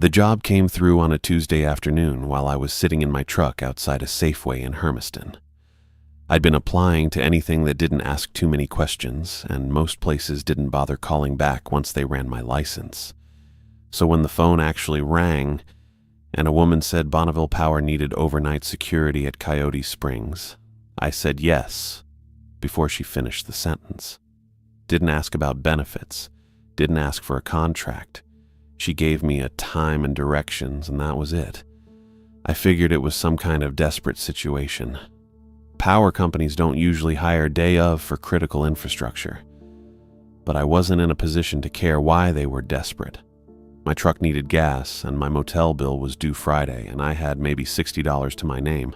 The job came through on a Tuesday afternoon while I was sitting in my truck outside a Safeway in Hermiston. I'd been applying to anything that didn't ask too many questions, and most places didn't bother calling back once they ran my license. So when the phone actually rang, and a woman said Bonneville Power needed overnight security at Coyote Springs, I said yes before she finished the sentence. Didn't ask about benefits, didn't ask for a contract. She gave me a time and directions, and that was it. I figured it was some kind of desperate situation. Power companies don't usually hire day of for critical infrastructure. But I wasn't in a position to care why they were desperate. My truck needed gas, and my motel bill was due Friday, and I had maybe $60 to my name.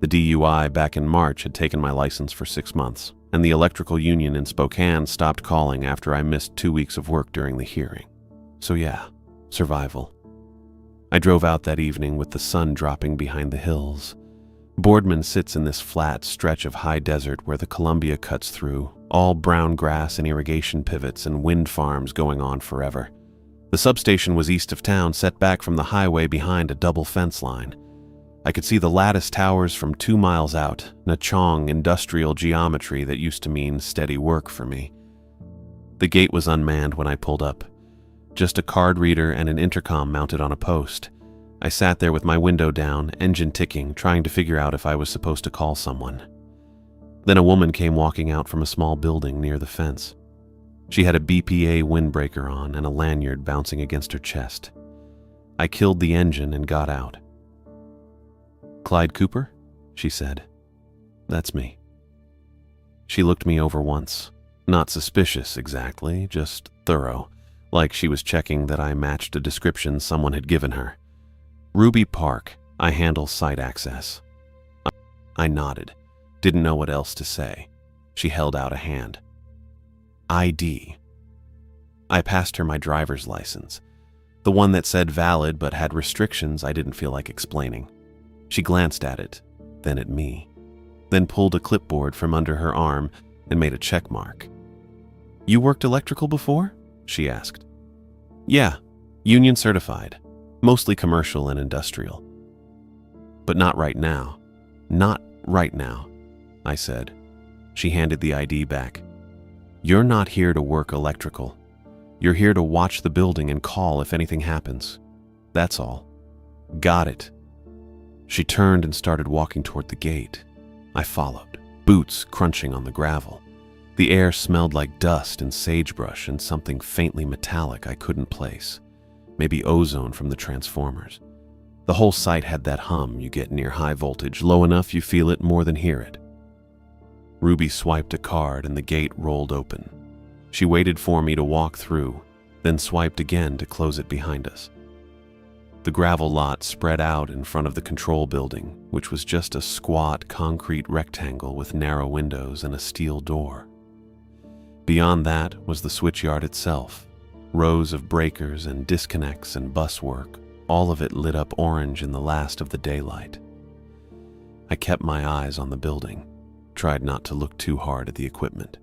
The DUI back in March had taken my license for 6 months, and the electrical union in Spokane stopped calling after I missed 2 weeks of work during the hearing. So yeah, survival. I drove out that evening with the sun dropping behind the hills. Boardman sits in this flat stretch of high desert where the Columbia cuts through, all brown grass and irrigation pivots and wind farms going on forever. The substation was east of town, set back from the highway behind a double fence line. I could see the lattice towers from 2 miles out, Nachong industrial geometry that used to mean steady work for me. The gate was unmanned when I pulled up. Just a card reader and an intercom mounted on a post. I sat there with my window down, engine ticking, trying to figure out if I was supposed to call someone. Then a woman came walking out from a small building near the fence. She had a BPA windbreaker on and a lanyard bouncing against her chest. I killed the engine and got out. "Clyde Cooper?" she said. "That's me." She looked me over once. Not suspicious exactly, just thorough, like she was checking that I matched a description someone had given her. "Ruby Park, I handle site access." I nodded, didn't know what else to say. She held out a hand. "ID." I passed her my driver's license, the one that said valid but had restrictions I didn't feel like explaining. She glanced at it, then at me, then pulled a clipboard from under her arm and made a check mark. "You worked electrical before?" she asked. "Yeah, union certified. Mostly commercial and industrial. But not right now. Not right now," I said. She handed the ID back. "You're not here to work electrical. You're here to watch the building and call if anything happens. That's all." "Got it." She turned and started walking toward the gate. I followed, boots crunching on the gravel. The air smelled like dust and sagebrush and something faintly metallic I couldn't place. Maybe ozone from the transformers. The whole site had that hum you get near high voltage, low enough you feel it more than hear it. Ruby swiped a card and the gate rolled open. She waited for me to walk through, then swiped again to close it behind us. The gravel lot spread out in front of the control building, which was just a squat concrete rectangle with narrow windows and a steel door. Beyond that was the switchyard itself. Rows of breakers and disconnects and bus work, all of it lit up orange in the last of the daylight. I kept my eyes on the building, tried not to look too hard at the equipment.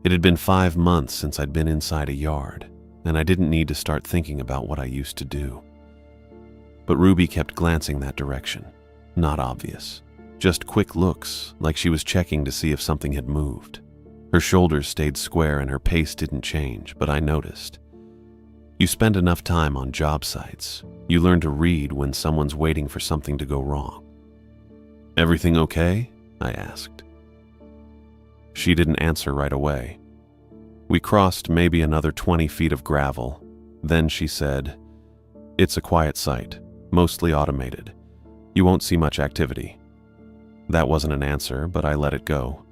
It had been 5 months since I'd been inside a yard, and I didn't need to start thinking about what I used to do. But Ruby kept glancing that direction. Not obvious. Just quick looks, like she was checking to see if something had moved. Her shoulders stayed square and her pace didn't change, but I noticed. You spend enough time on job sites, you learn to read when someone's waiting for something to go wrong. "Everything okay?" I asked. She didn't answer right away. We crossed maybe another 20 feet of gravel. Then she said, "It's a quiet site, mostly automated. You won't see much activity." That wasn't an answer, but I let it go.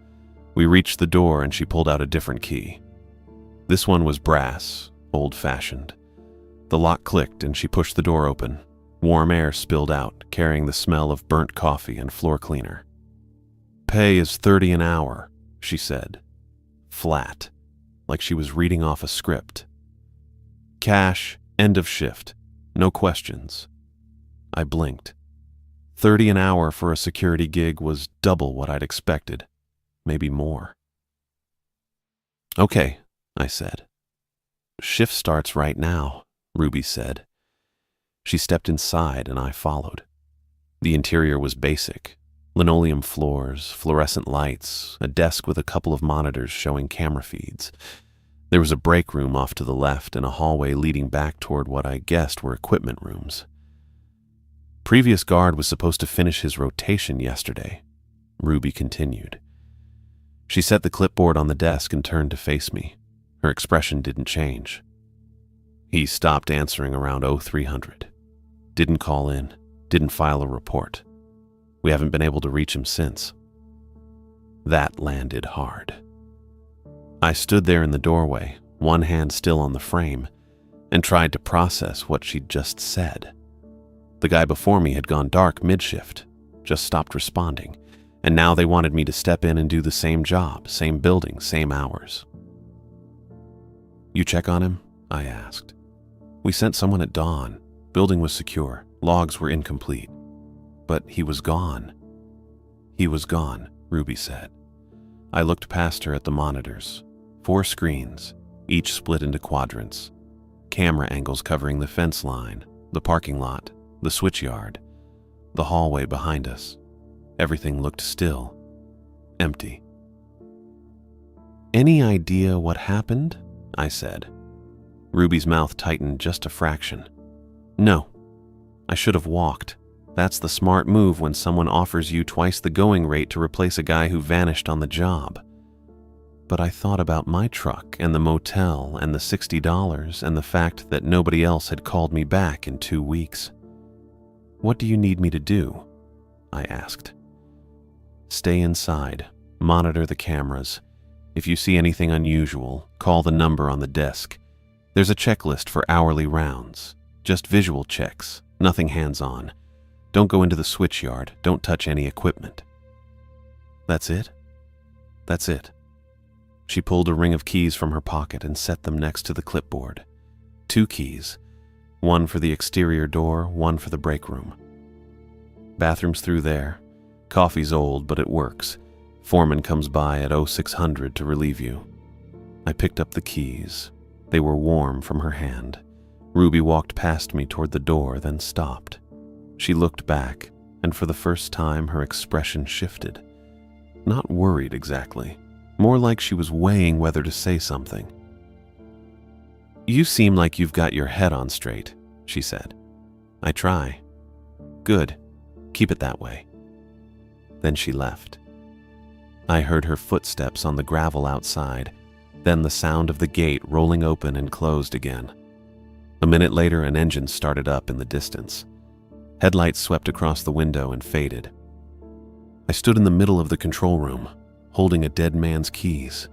We reached the door and she pulled out a different key. This one was brass, old-fashioned. The lock clicked and she pushed the door open. Warm air spilled out, carrying the smell of burnt coffee and floor cleaner. "Pay is $30 an hour," she said. Flat, like she was reading off a script. "Cash, end of shift. No questions." I blinked. 30 an hour for a security gig was double what I'd expected. Maybe more. "Okay," I said. "Shift starts right now," Ruby said. She stepped inside and I followed. The interior was basic. Linoleum floors, fluorescent lights, a desk with a couple of monitors showing camera feeds. There was a break room off to the left and a hallway leading back toward what I guessed were equipment rooms. Previous guard was supposed to finish his rotation yesterday, Ruby continued. She set the clipboard on the desk and turned to face me. Her expression didn't change. He stopped answering around 0300. Didn't call in, didn't file a report. We haven't been able to reach him since. That landed hard. I stood there in the doorway, one hand still on the frame, and tried to process what she'd just said. The guy before me had gone dark mid-shift, just stopped responding, and now they wanted me to step in and do the same job, same building, same hours. You check on him? I asked. We sent someone at dawn. Building was secure. Logs were incomplete. But he was gone. He was gone, Ruby said. I looked past her at the monitors. 4 screens, each split into quadrants. Camera angles covering the fence line, the parking lot, the switchyard, the hallway behind us. Everything looked still, empty. Any idea what happened? I said. Ruby's mouth tightened just a fraction. No. I should have walked. That's the smart move when someone offers you twice the going rate to replace a guy who vanished on the job. But I thought about my truck and the motel and the $60 and the fact that nobody else had called me back in 2 weeks. What do you need me to do? I asked. Stay inside. Monitor the cameras. If you see anything unusual, call the number on the desk. There's a checklist for hourly rounds. Just visual checks, nothing hands-on. Don't go into the switchyard. Don't touch any equipment. That's it? That's it. She pulled a ring of keys from her pocket and set them next to the clipboard. 2 keys. One for the exterior door, one for the break room. Bathroom's through there. Coffee's old, but it works. Foreman comes by at 0600 to relieve you. I picked up the keys. They were warm from her hand. Ruby walked past me toward the door, then stopped. She looked back, and for the first time her expression shifted. Not worried exactly, more like she was weighing whether to say something. You seem like you've got your head on straight, she said. I try. Good. Keep it that way. Then she left. I heard her footsteps on the gravel outside, then the sound of the gate rolling open and closed again. A minute later, an engine started up in the distance. Headlights swept across the window and faded. I stood in the middle of the control room, holding a dead man's keys,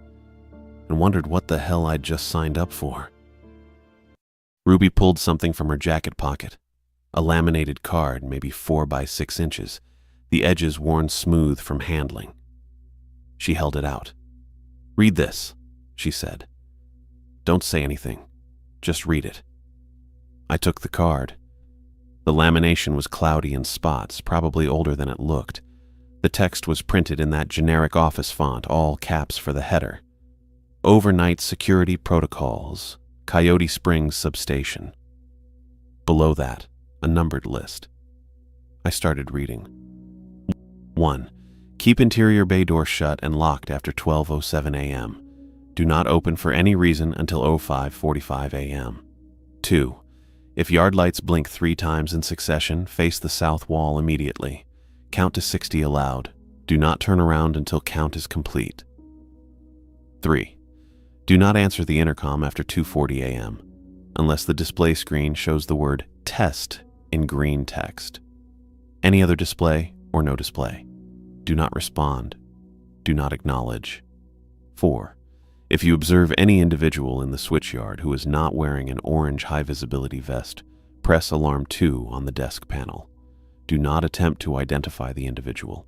and wondered what the hell I'd just signed up for. Ruby pulled something from her jacket pocket, a laminated card, maybe 4 by 6 inches, the edges worn smooth from handling. She held it out. Read this, she said. Don't say anything. Just read it. I took the card. The lamination was cloudy in spots, probably older than it looked. The text was printed in that generic office font, all caps for the header. Overnight Security Protocols, Coyote Springs Substation. Below that, a numbered list. I started reading. 1. Keep interior bay door shut and locked after 12:07 a.m. Do not open for any reason until 05:45 a.m. 2. If yard lights blink 3 times in succession, face the south wall immediately. Count to 60 aloud. Do not turn around until count is complete. 3. Do not answer the intercom after 2:40 a.m. unless the display screen shows the word TEST in green text. Any other display or no display. Do not respond. Do not acknowledge. 4. If you observe any individual in the switchyard who is not wearing an orange high-visibility vest, press alarm 2 on the desk panel. Do not attempt to identify the individual.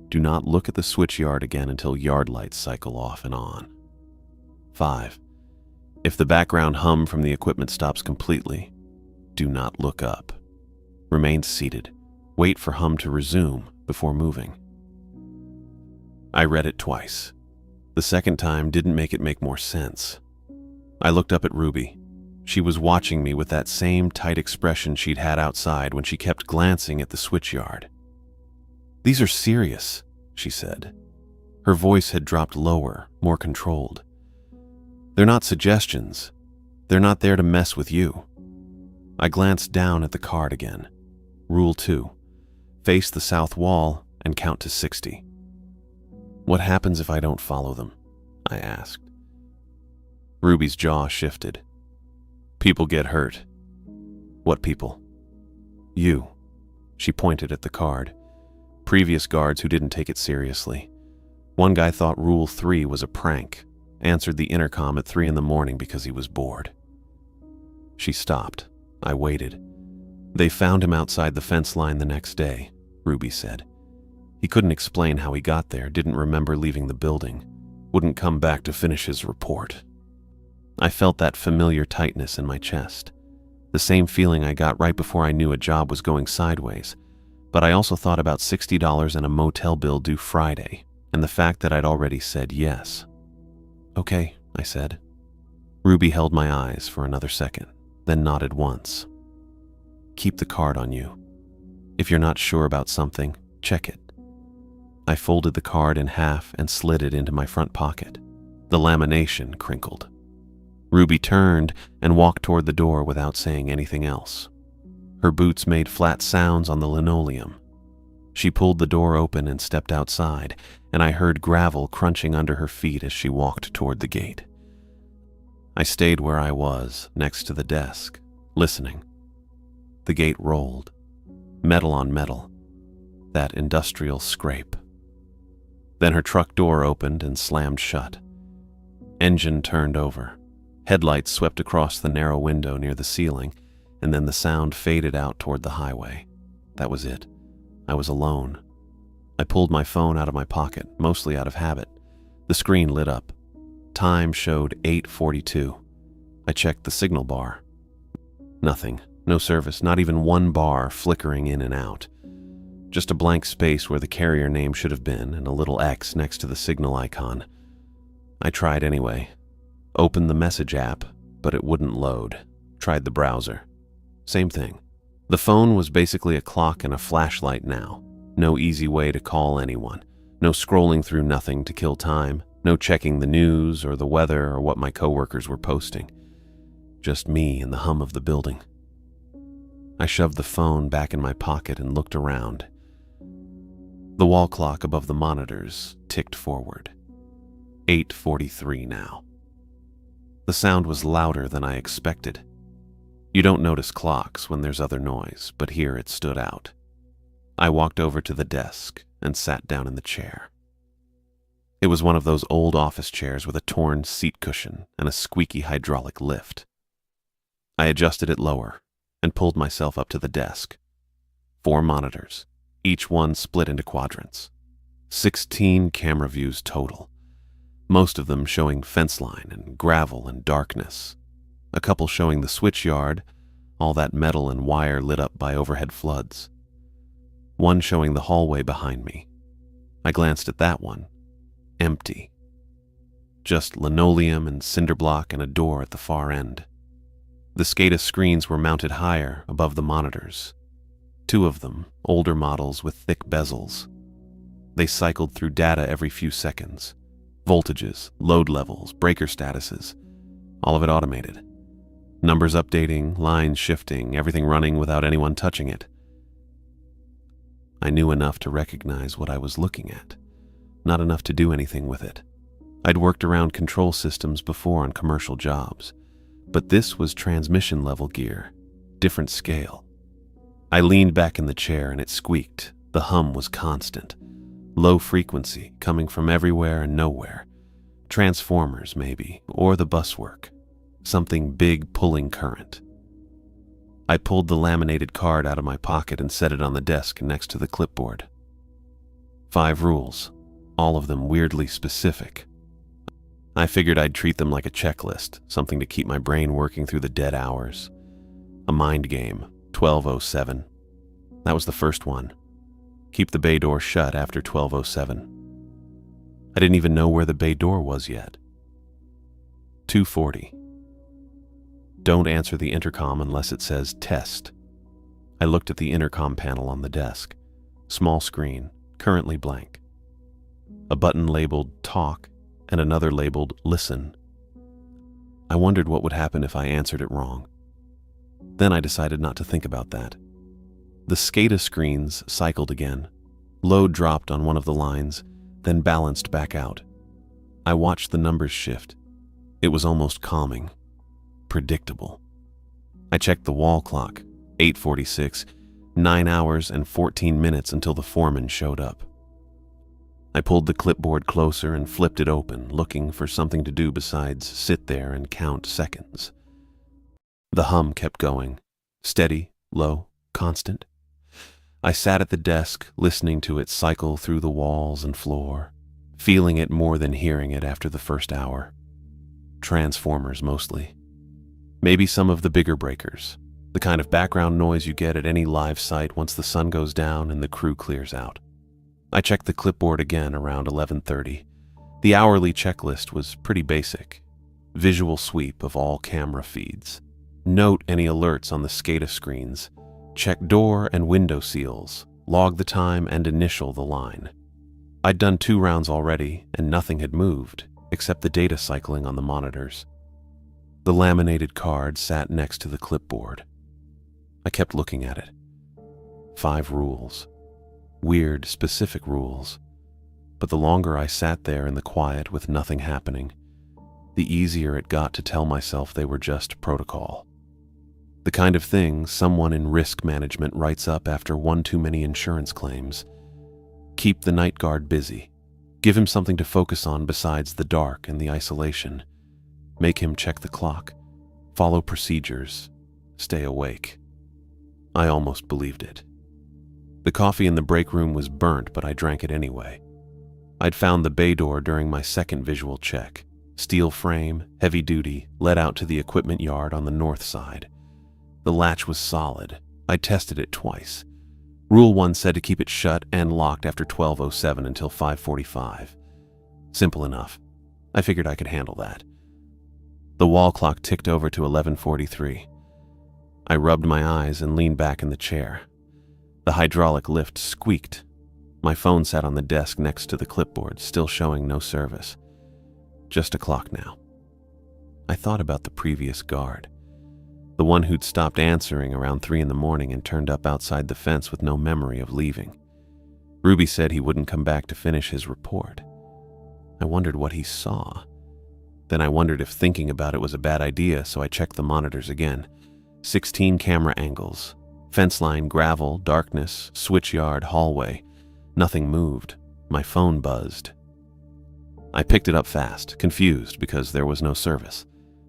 Do not look at the switchyard again until yard lights cycle off and on. 5. If the background hum from the equipment stops completely, do not look up. Remain seated. Wait for hum to resume before moving. I read it twice. The second time didn't make it make more sense. I looked up at Ruby. She was watching me with that same tight expression she'd had outside when she kept glancing at the switchyard. "These are serious," she said. Her voice had dropped lower, more controlled. "They're not suggestions. They're not there to mess with you." I glanced down at the card again. Rule 2. Face the south wall and count to 60. "What happens if I don't follow them?" I asked. Ruby's jaw shifted. "People get hurt." "What people?" "You." She pointed at the card. Previous guards who didn't take it seriously. One guy thought Rule 3 was a prank, answered the intercom at 3 in the morning because he was bored. She stopped. I waited. "They found him outside the fence line the next day," Ruby said. "He couldn't explain how he got there, didn't remember leaving the building, wouldn't come back to finish his report." I felt that familiar tightness in my chest, the same feeling I got right before I knew a job was going sideways, but I also thought about $60 and a motel bill due Friday, and the fact that I'd already said yes. "Okay," I said. Ruby held my eyes for another second, then nodded once. "Keep the card on you. If you're not sure about something, check it." I folded the card in half and slid it into my front pocket. The lamination crinkled. Ruby turned and walked toward the door without saying anything else. Her boots made flat sounds on the linoleum. She pulled the door open and stepped outside, and I heard gravel crunching under her feet as she walked toward the gate. I stayed where I was, next to the desk, listening. The gate rolled, metal on metal, that industrial scrape. Then her truck door opened and slammed shut. Engine turned over. Headlights swept across the narrow window near the ceiling, and then the sound faded out toward the highway. That was it. I was alone. I pulled my phone out of my pocket, mostly out of habit. The screen lit up. Time showed 8:42. I checked the signal bar. Nothing. No service, not even one bar flickering in and out. Just a blank space where the carrier name should have been and a little X next to the signal icon. I tried anyway. Opened the message app, but it wouldn't load. Tried the browser. Same thing. The phone was basically a clock and a flashlight now. No easy way to call anyone. No scrolling through nothing to kill time. No checking the news or the weather or what my coworkers were posting. Just me and the hum of the building. I shoved the phone back in my pocket and looked around. The wall clock above the monitors ticked forward. 8:43 now. The sound was louder than I expected. You don't notice clocks when there's other noise, but here it stood out. I walked over to the desk and sat down in the chair. It was one of those old office chairs with a torn seat cushion and a squeaky hydraulic lift. I adjusted it lower and pulled myself up to the desk. 4 monitors, each one split into quadrants. 16 camera views total. Most of them showing fence line and gravel and darkness. A couple showing the switchyard, all that metal and wire lit up by overhead floods. One showing the hallway behind me. I glanced at that one. Empty. Just linoleum and cinder block and a door at the far end. The SCADA screens were mounted higher above the monitors. 2 of them, older models with thick bezels. They cycled through data every few seconds. Voltages, load levels, breaker statuses, all of it automated. Numbers updating, lines shifting, everything running without anyone touching it. I knew enough to recognize what I was looking at, not enough to do anything with it. I'd worked around control systems before on commercial jobs, but this was transmission level gear, different scale. I leaned back in the chair and it squeaked. The hum was constant. Low frequency, coming from everywhere and nowhere. Transformers, maybe, or the buswork. Something big pulling current. I pulled the laminated card out of my pocket and set it on the desk next to the clipboard. 5 rules, all of them weirdly specific. I figured I'd treat them like a checklist, something to keep my brain working through the dead hours. A mind game, 12:07. That was the first one. Keep the bay door shut after 12:07. I didn't even know where the bay door was yet. 2:40. Don't answer the intercom unless it says test. I looked at the intercom panel on the desk. Small screen, currently blank. A button labeled talk and another labeled listen. I wondered what would happen if I answered it wrong. Then I decided not to think about that. The SCADA screens cycled again. Load dropped on one of the lines, then balanced back out. I watched the numbers shift. It was almost calming. Predictable. I checked the wall clock. 8:46, 9 hours and 14 minutes until the foreman showed up. I pulled the clipboard closer and flipped it open, looking for something to do besides sit there and count seconds. The hum kept going. Steady, low, constant. I sat at the desk, listening to it cycle through the walls and floor, feeling it more than hearing it after the first hour. Transformers mostly. Maybe some of the bigger breakers, the kind of background noise you get at any live site once the sun goes down and the crew clears out. I checked the clipboard again around 11:30. The hourly checklist was pretty basic. Visual sweep of all camera feeds. Note any alerts on the SCADA screens. Check door and window seals. Log the time and initial the line. I'd done 2 rounds already, and nothing had moved, except the data cycling on the monitors. The laminated card sat next to the clipboard. I kept looking at it. 5 rules. Weird, specific rules. But the longer I sat there in the quiet with nothing happening, the easier it got to tell myself they were just protocol. The kind of thing someone in risk management writes up after one too many insurance claims. Keep the night guard busy. Give him something to focus on besides the dark and the isolation. Make him check the clock. Follow procedures. Stay awake. I almost believed it. The coffee in the break room was burnt, but I drank it anyway. I'd found the bay door during my second visual check. Steel frame, heavy duty, led out to the equipment yard on the north side. The latch was solid. I tested it twice. Rule 1 said to keep it shut and locked after 12:07 until 5:45. Simple enough. I figured I could handle that. The wall clock ticked over to 11:43. I rubbed my eyes and leaned back in the chair. The hydraulic lift squeaked. My phone sat on the desk next to the clipboard, still showing no service. Just a clock now. I thought about the previous guard. The one who'd stopped answering around 3 in the morning and turned up outside the fence with no memory of leaving. Ruby said he wouldn't come back to finish his report. I wondered what he saw. Then I wondered if thinking about it was a bad idea, so I checked the monitors again. 16 camera angles. Fence line, gravel, darkness, switchyard, hallway. Nothing moved. My phone buzzed. I picked it up fast, confused because there was no service.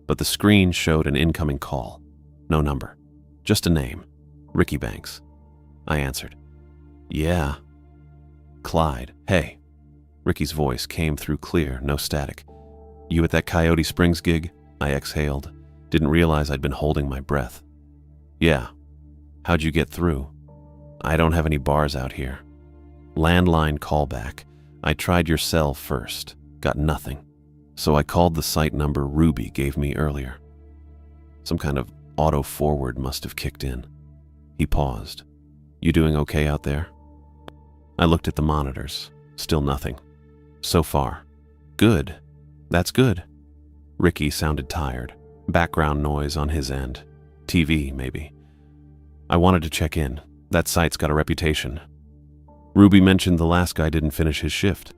But the screen showed an incoming call. No number. Just a name. Ricky Banks. I answered. Yeah. Clyde. Hey. Ricky's voice came through clear, no static. You at that Coyote Springs gig? I exhaled. Didn't realize I'd been holding my breath. Yeah. How'd you get through? I don't have any bars out here. Landline callback. I tried your cell first. Got nothing. So I called the site number Ruby gave me earlier. Some kind of auto-forward must have kicked in. He paused. You doing okay out there? I looked at the monitors. Still nothing. So far. Good. That's good. Ricky sounded tired. Background noise on his end. TV, maybe. I wanted to check in. That site's got a reputation. Ruby mentioned the last guy didn't finish his shift.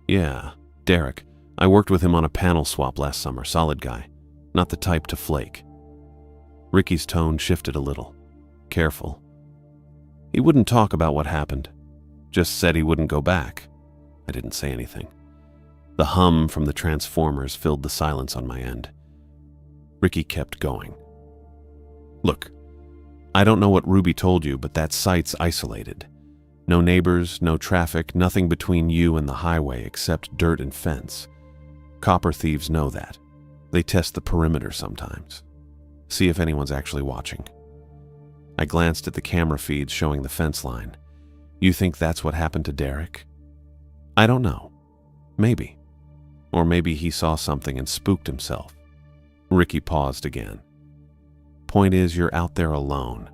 Yeah, Derek. I worked with him on a panel swap last summer. Solid guy. Not the type to flake. Ricky's tone shifted a little. Careful. He wouldn't talk about what happened. Just said he wouldn't go back. I didn't say anything. The hum from the transformers filled the silence on my end. Ricky kept going. Look, I don't know what Ruby told you, but that site's isolated. No neighbors, no traffic, nothing between you and the highway except dirt and fence. Copper thieves know that. They test the perimeter sometimes. See if anyone's actually watching. I glanced at the camera feeds showing the fence line. You think that's what happened to Derek? I don't know. Maybe. Or maybe he saw something and spooked himself. Ricky paused again. Point is, you're out there alone.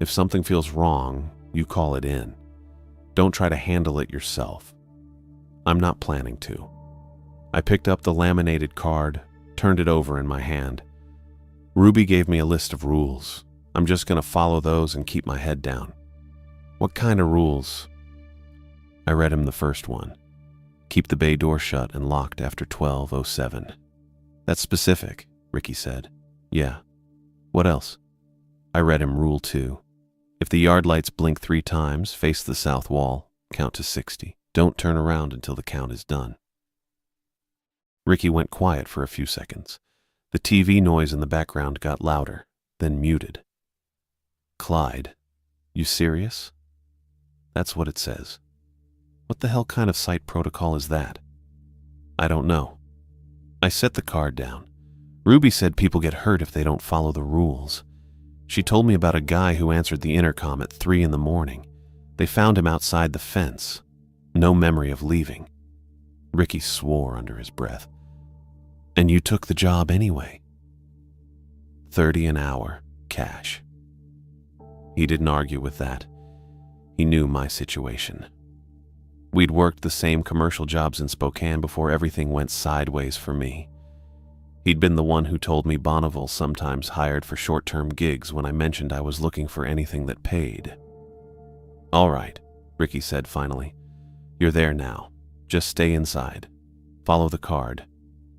If something feels wrong, you call it in. Don't try to handle it yourself. I'm not planning to. I picked up the laminated card, turned it over in my hand. Ruby gave me a list of rules. I'm just going to follow those and keep my head down. What kind of rules? I read him the first one. Keep the bay door shut and locked after 12:07. That's specific, Ricky said. Yeah. What else? I read him Rule 2. If the yard lights blink 3 times, face the south wall, count to 60. Don't turn around until the count is done. Ricky went quiet for a few seconds. The TV noise in the background got louder, then muted. Clyde, you serious? That's what it says. What the hell kind of site protocol is that? I don't know. I set the card down. Ruby said people get hurt if they don't follow the rules. She told me about a guy who answered the intercom at 3 in the morning. They found him outside the fence. No memory of leaving. Ricky swore under his breath. And you took the job anyway. $30 an hour, cash. He didn't argue with that. He knew my situation. We'd worked the same commercial jobs in Spokane before everything went sideways for me. He'd been the one who told me Bonneville sometimes hired for short-term gigs when I mentioned I was looking for anything that paid. All right, Ricky said finally. You're there now. Just stay inside. Follow the card.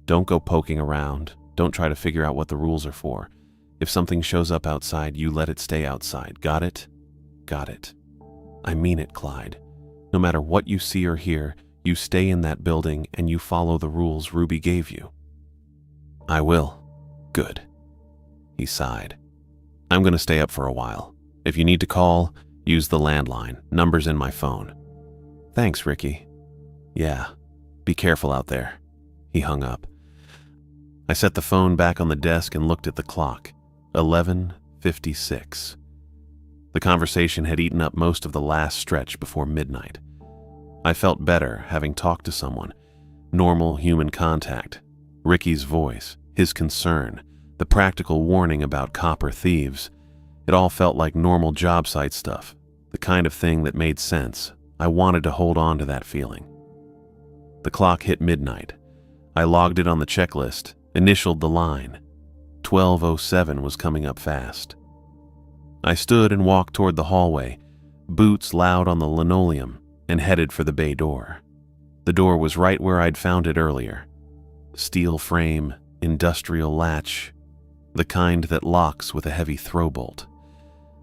Don't go poking around. Don't try to figure out what the rules are for. If something shows up outside, you let it stay outside. Got it? Got it. I mean it, Clyde. No matter what you see or hear, you stay in that building and you follow the rules Ruby gave you. I will. Good. He sighed. I'm going to stay up for a while. If you need to call, use the landline. Number's in my phone. Thanks, Ricky. Yeah. Be careful out there. He hung up. I set the phone back on the desk and looked at the clock. 11:56. The conversation had eaten up most of the last stretch before midnight. I felt better having talked to someone. Normal human contact. Ricky's voice, his concern, the practical warning about copper thieves. It all felt like normal job site stuff, the kind of thing that made sense. I wanted to hold on to that feeling. The clock hit midnight. I logged it on the checklist, initialed the line. 12:07 was coming up fast. I stood and walked toward the hallway, boots loud on the linoleum, and headed for the bay door. The door was right where I'd found it earlier. Steel frame, industrial latch, the kind that locks with a heavy throw bolt.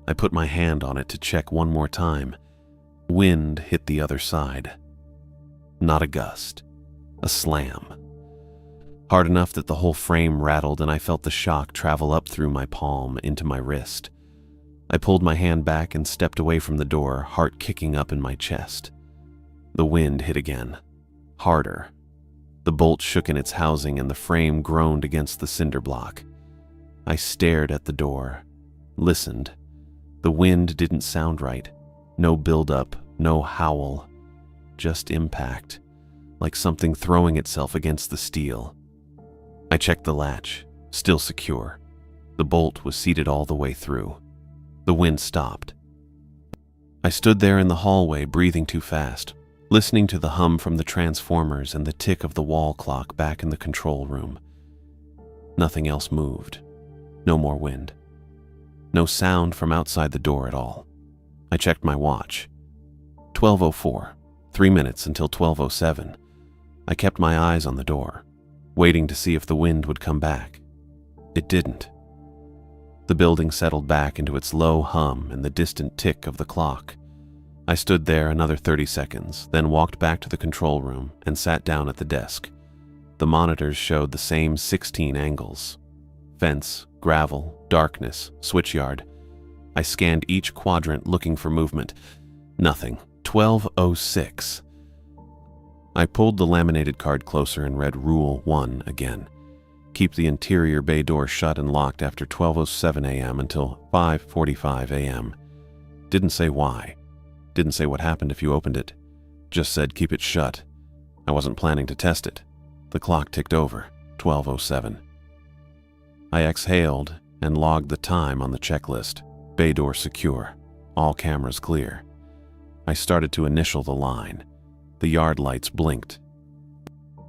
I put my hand on it to check one more time. Wind hit the other side. Not a gust, a slam. Hard enough that the whole frame rattled and I felt the shock travel up through my palm into my wrist. I pulled my hand back and stepped away from the door, heart kicking up in my chest. The wind hit again, harder. The bolt shook in its housing and the frame groaned against the cinder block. I stared at the door, listened. The wind didn't sound right. No build-up, no howl. Just impact, like something throwing itself against the steel. I checked the latch, still secure. The bolt was seated all the way through. The wind stopped. I stood there in the hallway, breathing too fast, listening to the hum from the transformers and the tick of the wall clock back in the control room. Nothing else moved. No more wind. No sound from outside the door at all. I checked my watch. 12:04. 3 minutes until 12:07. I kept my eyes on the door, waiting to see if the wind would come back. It didn't. The building settled back into its low hum and the distant tick of the clock. I stood there another 30 seconds, then walked back to the control room and sat down at the desk. The monitors showed the same 16 angles. Fence, gravel, darkness, switchyard. I scanned each quadrant looking for movement. Nothing. 12:06. I pulled the laminated card closer and read Rule 1 again. Keep the interior bay door shut and locked after 12:07 a.m. until 5:45 a.m. Didn't say why. Didn't say what happened if you opened it. Just said keep it shut. I wasn't planning to test it. The clock ticked over. 12:07. I exhaled and logged the time on the checklist. Bay door secure. All cameras clear. I started to initial the line. The yard lights blinked.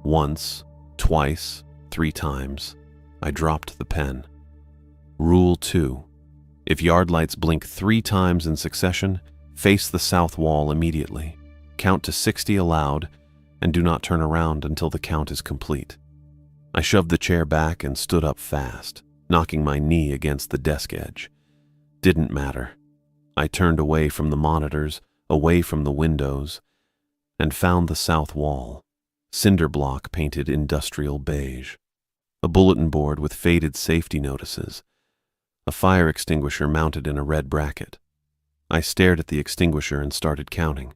Once, twice, 3 times. I dropped the pen. Rule 2. If yard lights blink 3 times in succession, face the south wall immediately. Count to 60 aloud, and do not turn around until the count is complete. I shoved the chair back and stood up fast, knocking my knee against the desk edge. Didn't matter. I turned away from the monitors, away from the windows, and found the south wall, cinder block painted industrial beige, a bulletin board with faded safety notices, a fire extinguisher mounted in a red bracket. I stared at the extinguisher and started counting.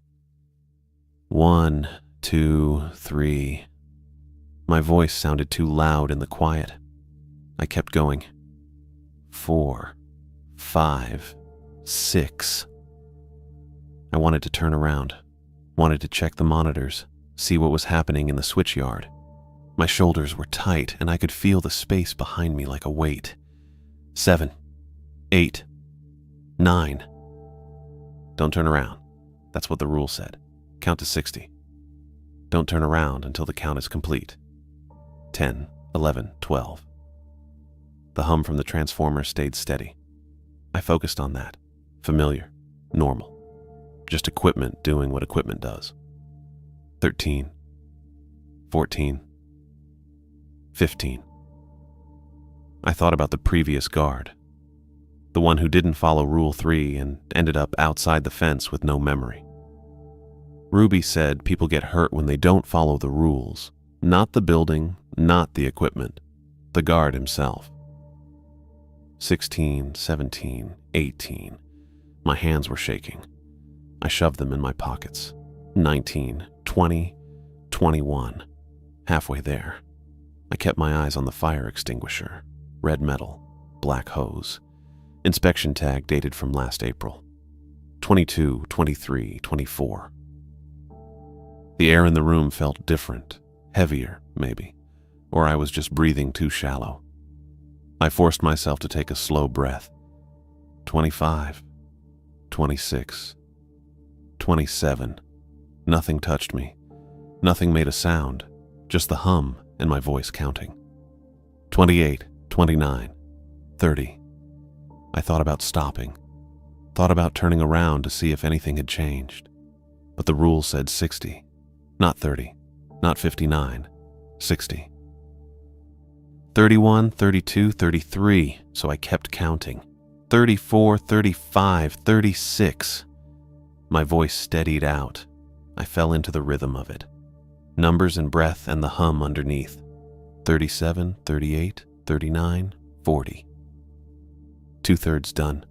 1, 2, 3. My voice sounded too loud in the quiet. I kept going. 4, 5, 6. I wanted to turn around, wanted to check the monitors, see what was happening in the switch yard. My shoulders were tight and I could feel the space behind me like a weight. 7, 8, 9. Don't turn around. That's what the rule said. Count to 60. Don't turn around until the count is complete. 10, 11, 12. The hum from the transformer stayed steady. I focused on that. Familiar, normal. Just equipment doing what equipment does. 13, 14, 15. I thought about the previous guard, the one who didn't follow Rule 3 and ended up outside the fence with no memory. Ruby said people get hurt when they don't follow the rules, not the building, not the equipment, the guard himself. 16, 17, 18. My hands were shaking. I shoved them in my pockets. 19, 20, 21. Halfway there. I kept my eyes on the fire extinguisher. Red metal, black hose. Inspection tag dated from last April. 22, 23, 24. The air in the room felt different, heavier, maybe, or I was just breathing too shallow. I forced myself to take a slow breath. 25, 26, 27. Nothing touched me. Nothing made a sound, just the hum and my voice counting. 28, 29, 30. I thought about stopping, thought about turning around to see if anything had changed. But the rule said 60, not 30, not 59, 60. 31, 32, 33, so I kept counting. 34, 35, 36. My voice steadied out. I fell into the rhythm of it. Numbers and breath and the hum underneath. 37, 38, 39, 40. 2/3 done.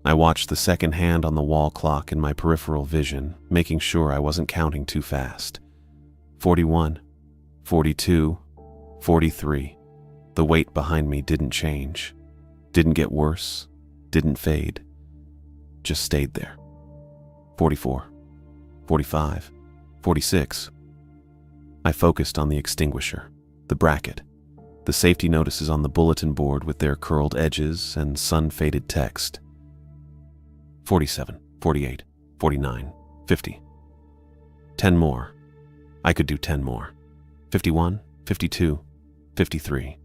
I watched the second hand on the wall clock in my peripheral vision, making sure I wasn't counting too fast. 41, 42, 43. The weight behind me didn't change, didn't get worse, didn't fade, just stayed there. 44, 45, 46. I focused on the extinguisher, the bracket, the safety notices on the bulletin board with their curled edges and sun-faded text. 47, 48, 49, 50. 10 more. I could do 10 more. 51, 52, 53.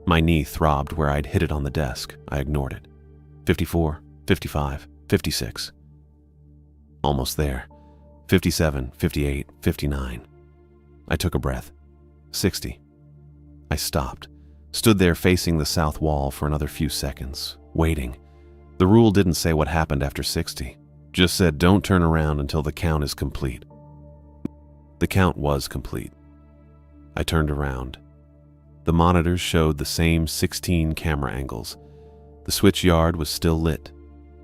My knee throbbed where I'd hit it on the desk. I ignored it. 54, 55, 56. Almost there. 57, 58, 59. I took a breath. 60. I stopped, stood there facing the south wall for another few seconds, waiting. The rule didn't say what happened after 60, just said don't turn around until the count is complete. The count was complete. I turned around. The monitors showed the same 16 camera angles. The switch yard was still lit.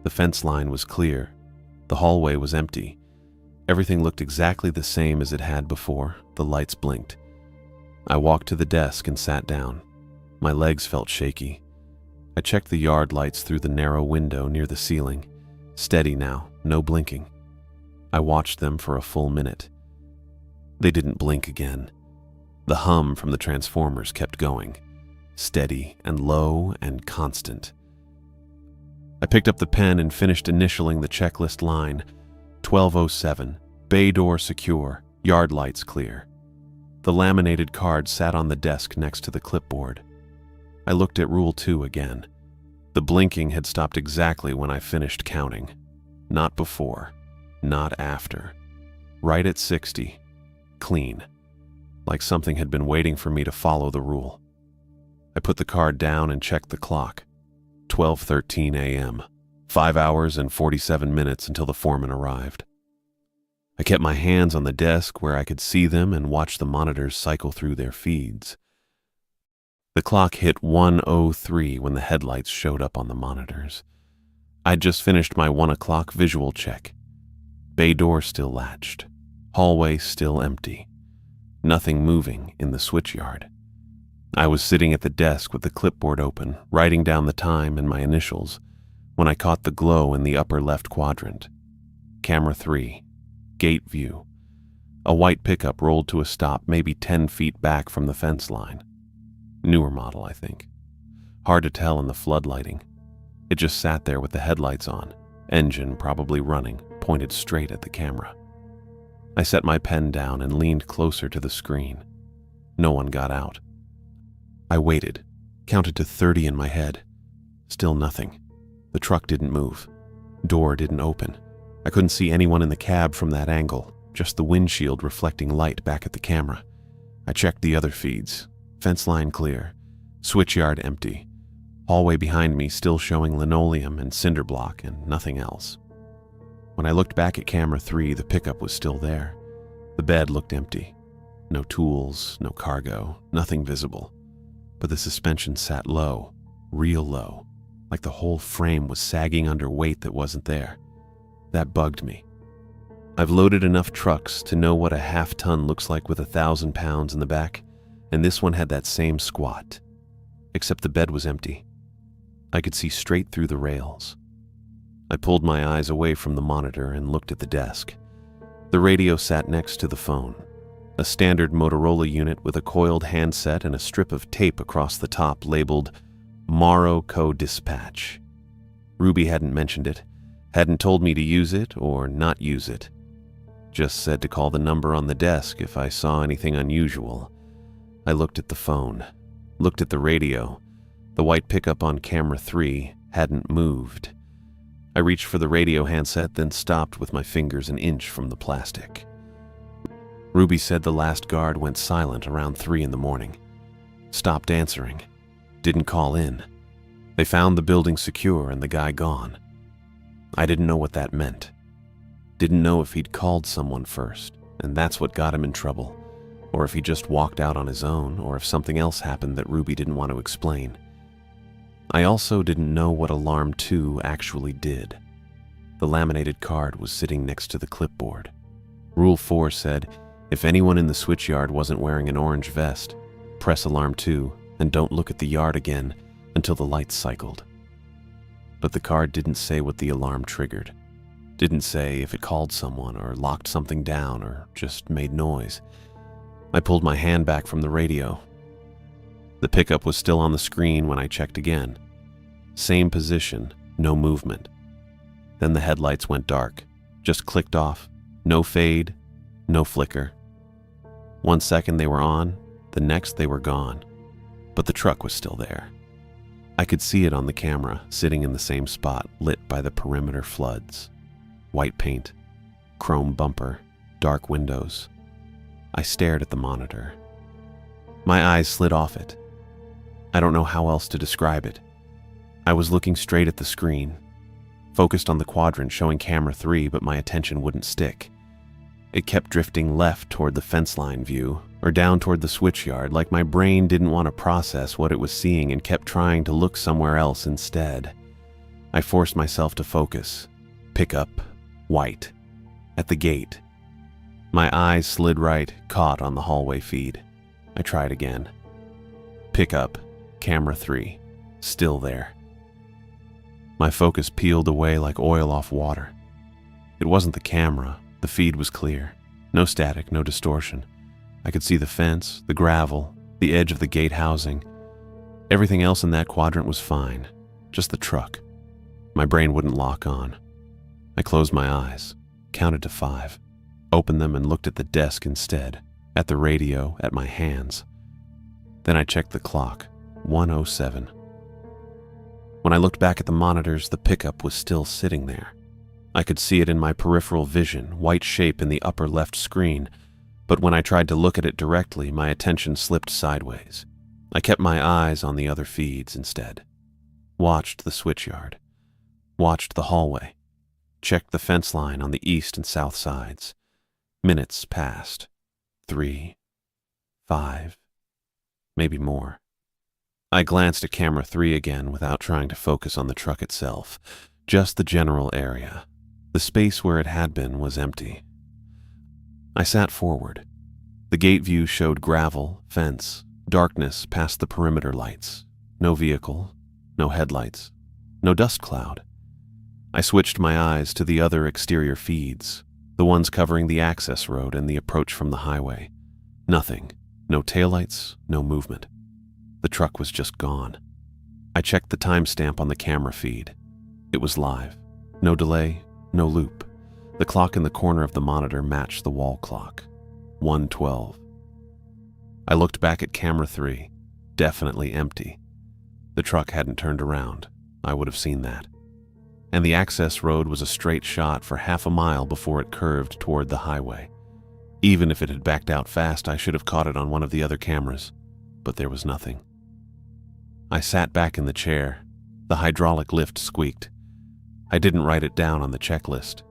The fence line was clear. The hallway was empty. Everything looked exactly the same as it had before. The lights blinked. I walked to the desk and sat down. My legs felt shaky. I checked the yard lights through the narrow window near the ceiling. Steady now, no blinking. I watched them for a full minute. They didn't blink again. The hum from the transformers kept going. steady and low and constant. I picked up the pen and finished initialing the checklist line: 1207, bay door secure, yard lights clear. The laminated card sat on the desk next to the clipboard. I looked at Rule 2 again. The blinking had stopped exactly when I finished counting. Not before, not after. Right at 60. Clean. Like something had been waiting for me to follow the rule. I put the card down and checked the clock. 12:13 a.m. 5 hours and 47 minutes until the foreman arrived. I kept my hands on the desk where I could see them and watch the monitors cycle through their feeds. The clock hit 1:03 when the headlights showed up on the monitors. I'd just finished my 1 o'clock visual check. Bay door still latched. Hallway still empty. Nothing moving in the switchyard. I was sitting at the desk with the clipboard open, writing down the time and my initials, when I caught the glow in the upper left quadrant. Camera 3. Gate view. A white pickup rolled to a stop maybe 10 feet back from the fence line. Newer model, I think. Hard to tell in the floodlighting. It just sat there with the headlights on, engine probably running, pointed straight at the camera. I set my pen down and leaned closer to the screen. No one got out. I waited, counted to 30 in my head. Still nothing. The truck didn't move. Door didn't open. I couldn't see anyone in the cab from that angle, just the windshield reflecting light back at the camera. I checked the other feeds. Fence line clear. Switchyard empty. Hallway behind me still showing linoleum and cinder block and nothing else. When I looked back at camera 3, the pickup was still there. The bed looked empty. No tools, no cargo, nothing visible. But the suspension sat low, real low, like the whole frame was sagging under weight that wasn't there. That bugged me. I've loaded enough trucks to know what a half-ton looks like with 1,000 pounds in the back, and this one had that same squat, except the bed was empty. I could see straight through the rails. I pulled my eyes away from the monitor and looked at the desk. The radio sat next to the phone, a standard Motorola unit with a coiled handset and a strip of tape across the top labeled Morrow Co-Dispatch. Ruby hadn't mentioned it, hadn't told me to use it or not use it. Just said to call the number on the desk if I saw anything unusual. I looked at the phone, looked at the radio. The white pickup on camera 3 hadn't moved. I reached for the radio handset, then stopped with my fingers an inch from the plastic. Ruby said the last guard went silent around 3 in the morning. Stopped answering. Didn't call in. They found the building secure and the guy gone. I didn't know what that meant. Didn't know if he'd called someone first, and that's what got him in trouble, or if he just walked out on his own, or if something else happened that Ruby didn't want to explain. I also didn't know what Alarm 2 actually did. The laminated card was sitting next to the clipboard. Rule 4 said, if anyone in the switchyard wasn't wearing an orange vest, press Alarm 2 and don't look at the yard again until the lights cycled. But the card didn't say what the alarm triggered. Didn't say if it called someone or locked something down or just made noise. I pulled my hand back from the radio. The pickup was still on the screen when I checked again. Same position, no movement. Then the headlights went dark, just clicked off, no fade, no flicker. 1 second they were on, the next they were gone. But the truck was still there. I could see it on the camera, sitting in the same spot, lit by the perimeter floods. White paint, chrome bumper, dark windows. I stared at the monitor. My eyes slid off it. I don't know how else to describe it. I was looking straight at the screen, focused on the quadrant showing camera 3, but my attention wouldn't stick. It kept drifting left toward the fence line view, or down toward the switchyard, like my brain didn't want to process what it was seeing and kept trying to look somewhere else instead. I forced myself to focus. Pickup, white, at the gate. My eyes slid right, caught on the hallway feed. I tried again. Pickup, camera 3, still there. My focus peeled away like oil off water. It wasn't the camera. The feed was clear. No static, no distortion. I could see the fence, the gravel, the edge of the gate housing. Everything else in that quadrant was fine, just the truck. My brain wouldn't lock on. I closed my eyes, counted to 5, opened them and looked at the desk instead, at the radio, at my hands. Then I checked the clock, 1:07. When I looked back at the monitors, the pickup was still sitting there. I could see it in my peripheral vision, white shape in the upper left screen, but when I tried to look at it directly, my attention slipped sideways. I kept my eyes on the other feeds instead. Watched the switchyard. Watched the hallway. Checked the fence line on the east and south sides. Minutes passed. 3, 5, maybe more. I glanced at camera 3 again without trying to focus on the truck itself, just the general area. The space where it had been was empty. I sat forward. The gate view showed gravel, fence, darkness past the perimeter lights. No vehicle, no headlights, no dust cloud. I switched my eyes to the other exterior feeds, the ones covering the access road and the approach from the highway. Nothing. No taillights, no movement. The truck was just gone. I checked the timestamp on the camera feed. It was live. No delay, no loop. The clock in the corner of the monitor matched the wall clock. 1:12. I looked back at camera 3. Definitely empty. The truck hadn't turned around. I would have seen that. And the access road was a straight shot for half a mile before it curved toward the highway. Even if it had backed out fast, I should have caught it on one of the other cameras. But there was nothing. I sat back in the chair. The hydraulic lift squeaked. I didn't write it down on the checklist.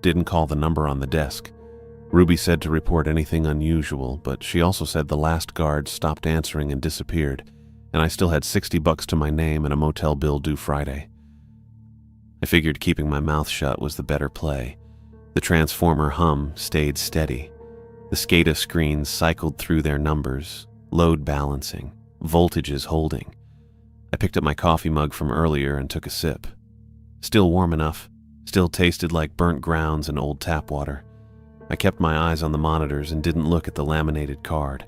Didn't call the number on the desk. Ruby said to report anything unusual, but she also said the last guard stopped answering and disappeared, and I still had $60 to my name and a motel bill due Friday. I figured keeping my mouth shut was the better play. The transformer hum stayed steady. The SCADA screens cycled through their numbers, load balancing, voltages holding. I picked up my coffee mug from earlier and took a sip. Still warm enough, still tasted like burnt grounds and old tap water. I kept my eyes on the monitors and didn't look at the laminated card.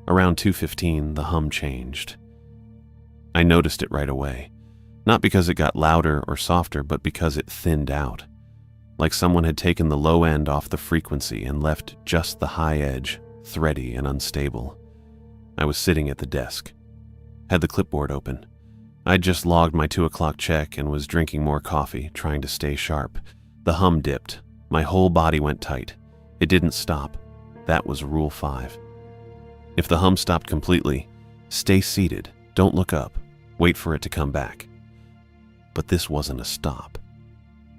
Around 2:15, the hum changed. I noticed it right away. Not because it got louder or softer, but because it thinned out. Like someone had taken the low end off the frequency and left just the high edge, thready and unstable. I was sitting at the desk. Had the clipboard open. I'd just logged my 2 o'clock check and was drinking more coffee, trying to stay sharp. The hum dipped. My whole body went tight. It didn't stop. That was Rule 5. If the hum stopped completely, stay seated, don't look up, wait for it to come back. But this wasn't a stop.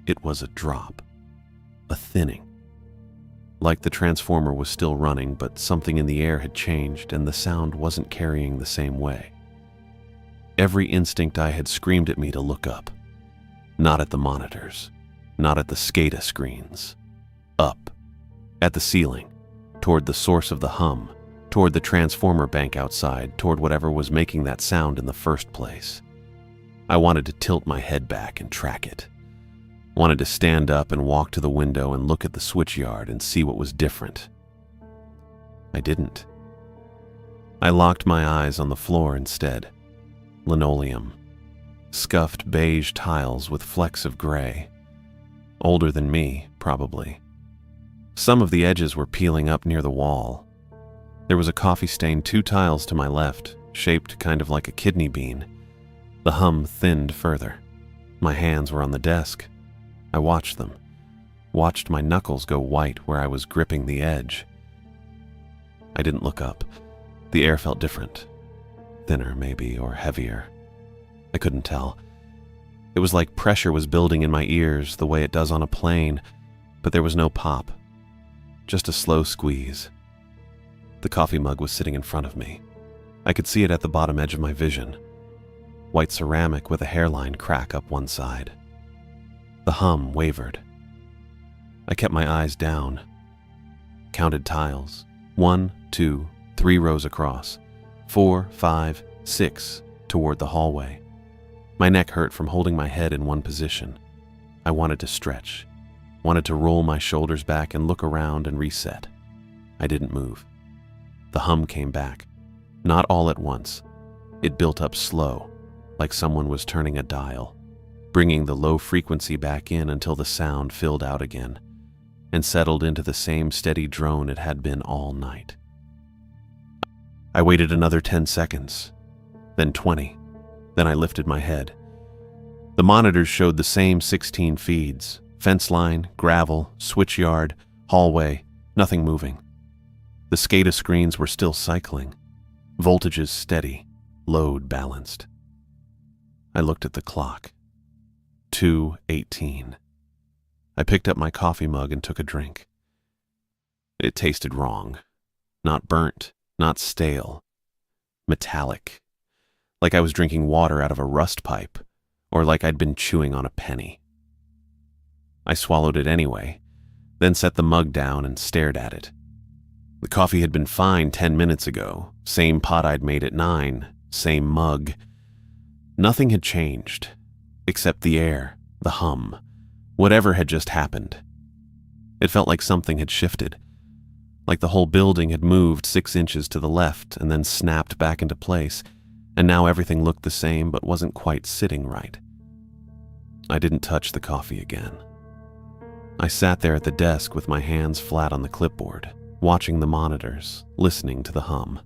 It was a drop. A thinning. Like the transformer was still running, but something in the air had changed and the sound wasn't carrying the same way. Every instinct I had screamed at me to look up. Not at the monitors. Not at the SCADA screens. Up. At the ceiling. Toward the source of the hum. Toward the transformer bank outside. Toward whatever was making that sound in the first place. I wanted to tilt my head back and track it. Wanted to stand up and walk to the window and look at the switchyard and see what was different. I didn't. I locked my eyes on the floor instead. Linoleum. Scuffed beige tiles with flecks of gray. Older than me, probably. Some of the edges were peeling up near the wall. There was a coffee stain 2 tiles to my left, shaped kind of like a kidney bean. The hum thinned further. My hands were on the desk. I watched them. Watched my knuckles go white where I was gripping the edge. I didn't look up. The air felt different. Thinner, maybe, or heavier. I couldn't tell. It was like pressure was building in my ears the way it does on a plane, but there was no pop. Just a slow squeeze. The coffee mug was sitting in front of me. I could see it at the bottom edge of my vision. White ceramic with a hairline crack up one side. The hum wavered. I kept my eyes down. Counted tiles. 1, 2, 3 rows across. 4, 5, 6 toward the hallway. My neck hurt from holding my head in one position. I wanted to stretch. Wanted to roll my shoulders back and look around and reset. I didn't move. The hum came back. Not all at once. It built up slow, like someone was turning a dial, bringing the low frequency back in until the sound filled out again and settled into the same steady drone it had been all night. I waited another 10 seconds, then 20. Then I lifted my head. The monitors showed the same 16 feeds: fence line, gravel, switchyard, hallway, nothing moving. The SCADA screens were still cycling, voltages steady, load balanced. I looked at the clock. 2:18. I picked up my coffee mug and took a drink. It tasted wrong. Not burnt, not stale. Metallic. Like I was drinking water out of a rust pipe, or like I'd been chewing on a penny. I swallowed it anyway, then set the mug down and stared at it. The coffee had been fine 10 minutes ago, same pot I'd made at 9, same mug. Nothing had changed, except the air, the hum, whatever had just happened. It felt like something had shifted, like the whole building had moved 6 inches to the left and then snapped back into place, and now everything looked the same but wasn't quite sitting right. I didn't touch the coffee again. I sat there at the desk with my hands flat on the clipboard, watching the monitors, listening to the hum.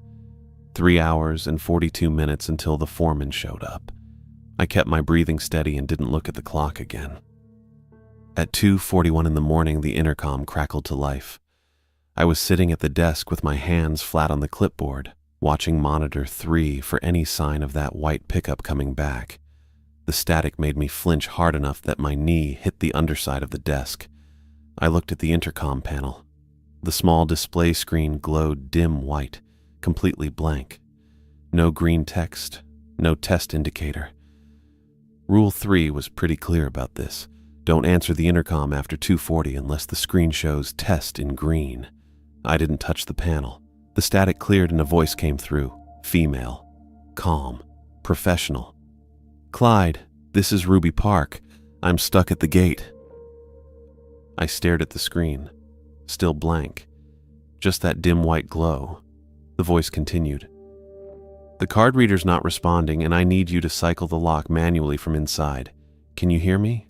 3 hours and 42 minutes until the foreman showed up. I kept my breathing steady and didn't look at the clock again. At 2:41 in the morning, the intercom crackled to life. I was sitting at the desk with my hands flat on the clipboard, watching monitor 3 for any sign of that white pickup coming back. The static made me flinch hard enough that my knee hit the underside of the desk. I looked at the intercom panel. The small display screen glowed dim white, completely blank. No green text, no test indicator. Rule 3 was pretty clear about this. Don't answer the intercom after 2:40 unless the screen shows test in green. I didn't touch the panel. The static cleared and a voice came through. Female. Calm. Professional. "Clyde, this is Ruby Park. I'm stuck at the gate." I stared at the screen. Still blank. Just that dim white glow. The voice continued. "The card reader's not responding and I need you to cycle the lock manually from inside. Can you hear me?"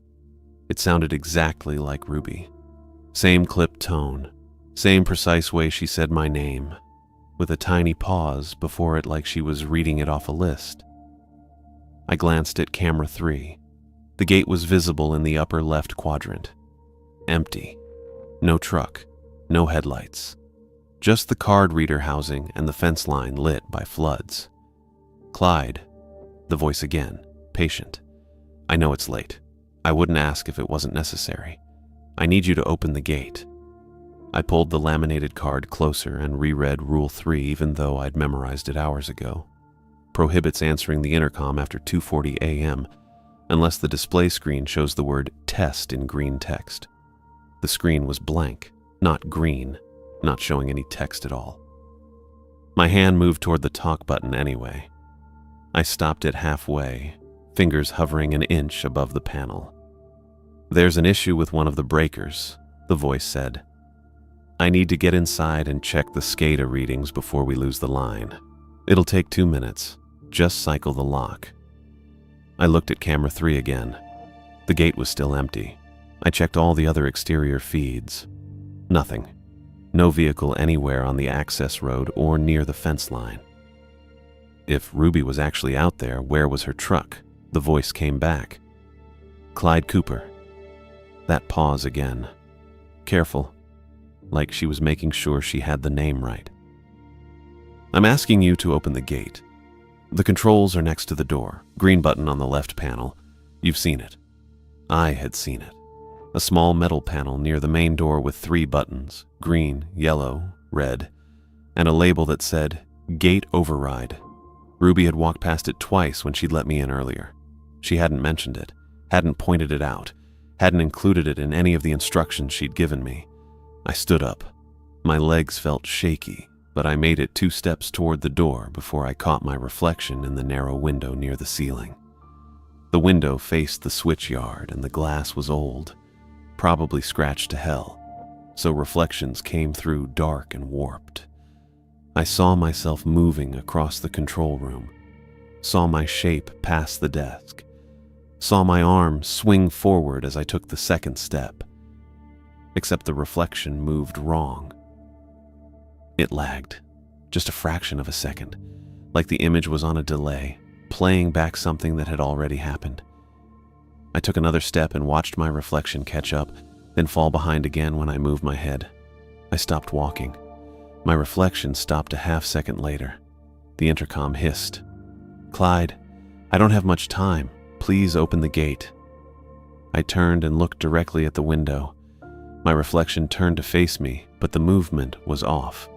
It sounded exactly like Ruby. Same clipped tone. Same precise way she said my name, with a tiny pause before it like she was reading it off a list. I glanced at camera 3. The gate was visible in the upper left quadrant. Empty. No truck. No headlights. Just the card reader housing and the fence line lit by floods. "Clyde," the voice again, patient. "I know it's late. I wouldn't ask if it wasn't necessary. I need you to open the gate." I pulled the laminated card closer and reread Rule 3 even though I'd memorized it hours ago. Prohibits answering the intercom after 2:40 a.m. unless the display screen shows the word test in green text. The screen was blank, not green, not showing any text at all. My hand moved toward the talk button anyway. I stopped it halfway, fingers hovering an inch above the panel. "There's an issue with one of the breakers," the voice said. "I need to get inside and check the SCADA readings before we lose the line. It'll take 2 minutes. Just cycle the lock." I looked at camera 3 again. The gate was still empty. I checked all the other exterior feeds. Nothing. No vehicle anywhere on the access road or near the fence line. If Ruby was actually out there, where was her truck? The voice came back. "Clyde Cooper." That pause again. Careful. Like she was making sure she had the name right. "I'm asking you to open the gate. The controls are next to the door, green button on the left panel. You've seen it. I had seen it. A small metal panel near the main door with 3 buttons, green, yellow, red, and a label that said, "Gate Override." Ruby had walked past it twice when she'd let me in earlier. She hadn't mentioned it, hadn't pointed it out, hadn't included it in any of the instructions she'd given me. I stood up. My legs felt shaky, but I made it 2 steps toward the door before I caught my reflection in the narrow window near the ceiling. The window faced the switchyard and the glass was old, probably scratched to hell, so reflections came through dark and warped. I saw myself moving across the control room, saw my shape pass the desk, saw my arm swing forward as I took the second step. Except the reflection moved wrong. It lagged, just a fraction of a second, like the image was on a delay, playing back something that had already happened. I took another step and watched my reflection catch up, then fall behind again when I moved my head. I stopped walking. My reflection stopped a half-second later. The intercom hissed. "Clyde, I don't have much time. Please open the gate." I turned and looked directly at the window. My reflection turned to face me, but the movement was off.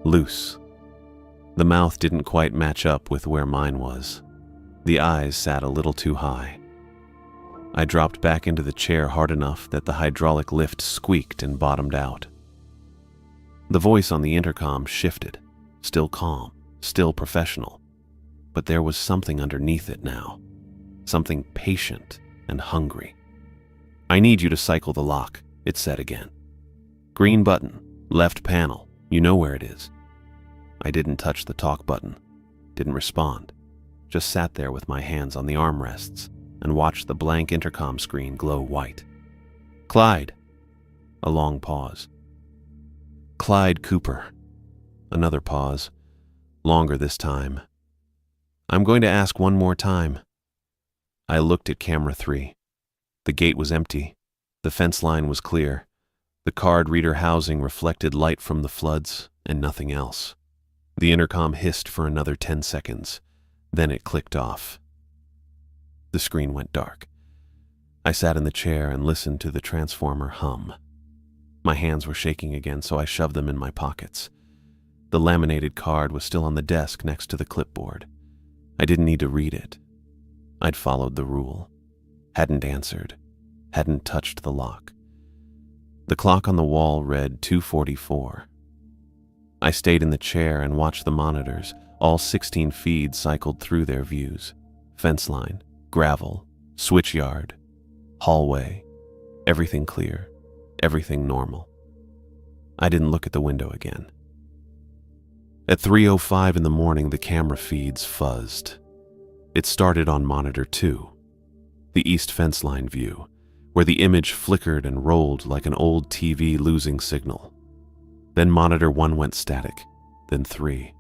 Loose. The mouth didn't quite match up with where mine was. The eyes sat a little too high. I dropped back into the chair hard enough that the hydraulic lift squeaked and bottomed out. The voice on the intercom shifted, still calm, still professional, but there was something underneath it now, something patient and hungry. "I need you to cycle the lock," it said again. "Green button, left panel, you know where it is." I didn't touch the talk button, didn't respond, just sat there with my hands on the armrests and watched the blank intercom screen glow white. "Clyde." A long pause. "Clyde Cooper." Another pause, longer this time. "I'm going to ask one more time." I looked at camera 3. The gate was empty. The fence line was clear. The card reader housing reflected light from the floods and nothing else. The intercom hissed for another 10 seconds. Then it clicked off. The screen went dark. I sat in the chair and listened to the transformer hum. My hands were shaking again, so I shoved them in my pockets. The laminated card was still on the desk next to the clipboard. I didn't need to read it. I'd followed the rule. Hadn't answered. Hadn't touched the lock. The clock on the wall read 2:44. I stayed in the chair and watched the monitors. All 16 feeds cycled through their views. Fence line, gravel, switchyard, hallway, everything clear, everything normal. I didn't look at the window again. At 3:05 in the morning, the camera feeds fuzzed. It started on monitor 2, the east fence line view, where the image flickered and rolled like an old TV losing signal. Then monitor 1 went static, then 3.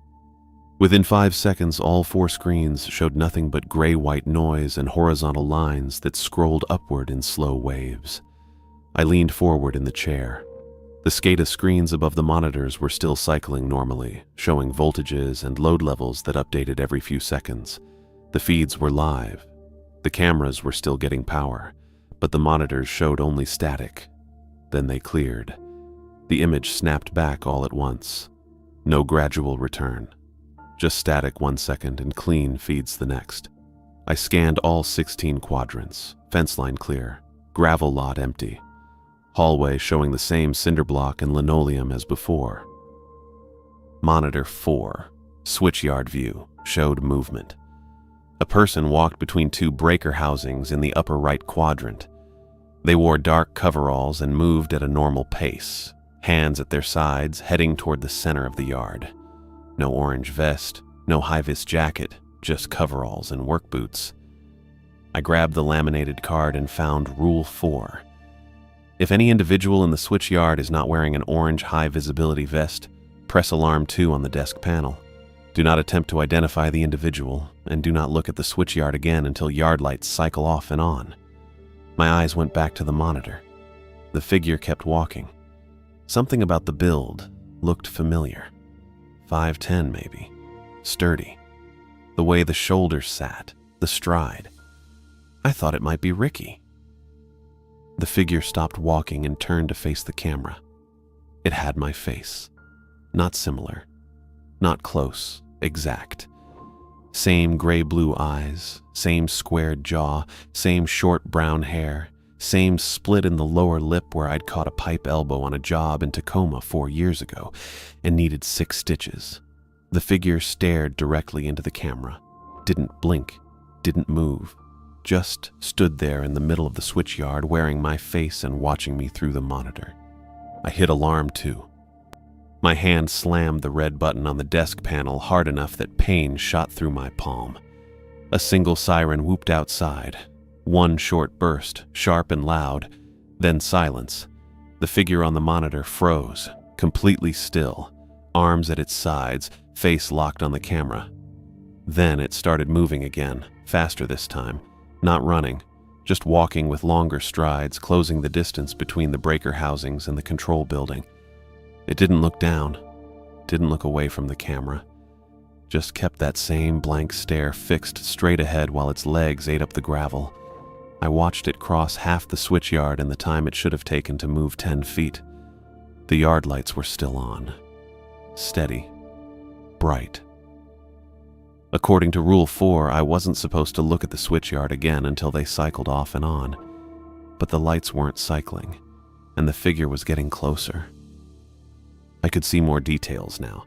Within 5 seconds, all 4 screens showed nothing but gray-white noise and horizontal lines that scrolled upward in slow waves. I leaned forward in the chair. The SCADA screens above the monitors were still cycling normally, showing voltages and load levels that updated every few seconds. The feeds were live. The cameras were still getting power, but the monitors showed only static. Then they cleared. The image snapped back all at once. No gradual return. Just static 1 second and clean feeds the next. I scanned all 16 quadrants. Fence line clear. Gravel lot empty. Hallway showing the same cinder block and linoleum as before. Monitor 4, switchyard view, showed movement. A person walked between 2 breaker housings in the upper right quadrant. They wore dark coveralls and moved at a normal pace, hands at their sides, heading toward the center of the yard. No orange vest, no high-vis jacket, just coveralls and work boots. I grabbed the laminated card and found Rule 4. If any individual in the switchyard is not wearing an orange high-visibility vest, press Alarm 2 on the desk panel. Do not attempt to identify the individual, and do not look at the switchyard again until yard lights cycle off and on. My eyes went back to the monitor. The figure kept walking. Something about the build looked familiar. 5'10" maybe. Sturdy. The way the shoulders sat, the stride. I thought it might be Ricky. The figure stopped walking and turned to face the camera. It had my face. Not similar. Not close. Exact. Same gray-blue eyes, same squared jaw, same short brown hair, same split in the lower lip where I'd caught a pipe elbow on a job in Tacoma 4 years ago and needed 6 stitches. The figure stared directly into the camera, didn't blink, didn't move, just stood there in the middle of the switchyard wearing my face and watching me through the monitor. I hit Alarm 2. My hand slammed the red button on the desk panel hard enough that pain shot through my palm. A single siren whooped outside. One short burst, sharp and loud, then silence. The figure on the monitor froze, completely still, arms at its sides, face locked on the camera. Then it started moving again, faster this time, not running, just walking with longer strides, closing the distance between the breaker housings and the control building. It didn't look down, didn't look away from the camera, just kept that same blank stare fixed straight ahead while its legs ate up the gravel. I watched it cross half the switchyard in the time it should have taken to move 10 feet. The yard lights were still on. Steady. Bright. According to Rule 4, I wasn't supposed to look at the switchyard again until they cycled off and on. But the lights weren't cycling, and the figure was getting closer. I could see more details now.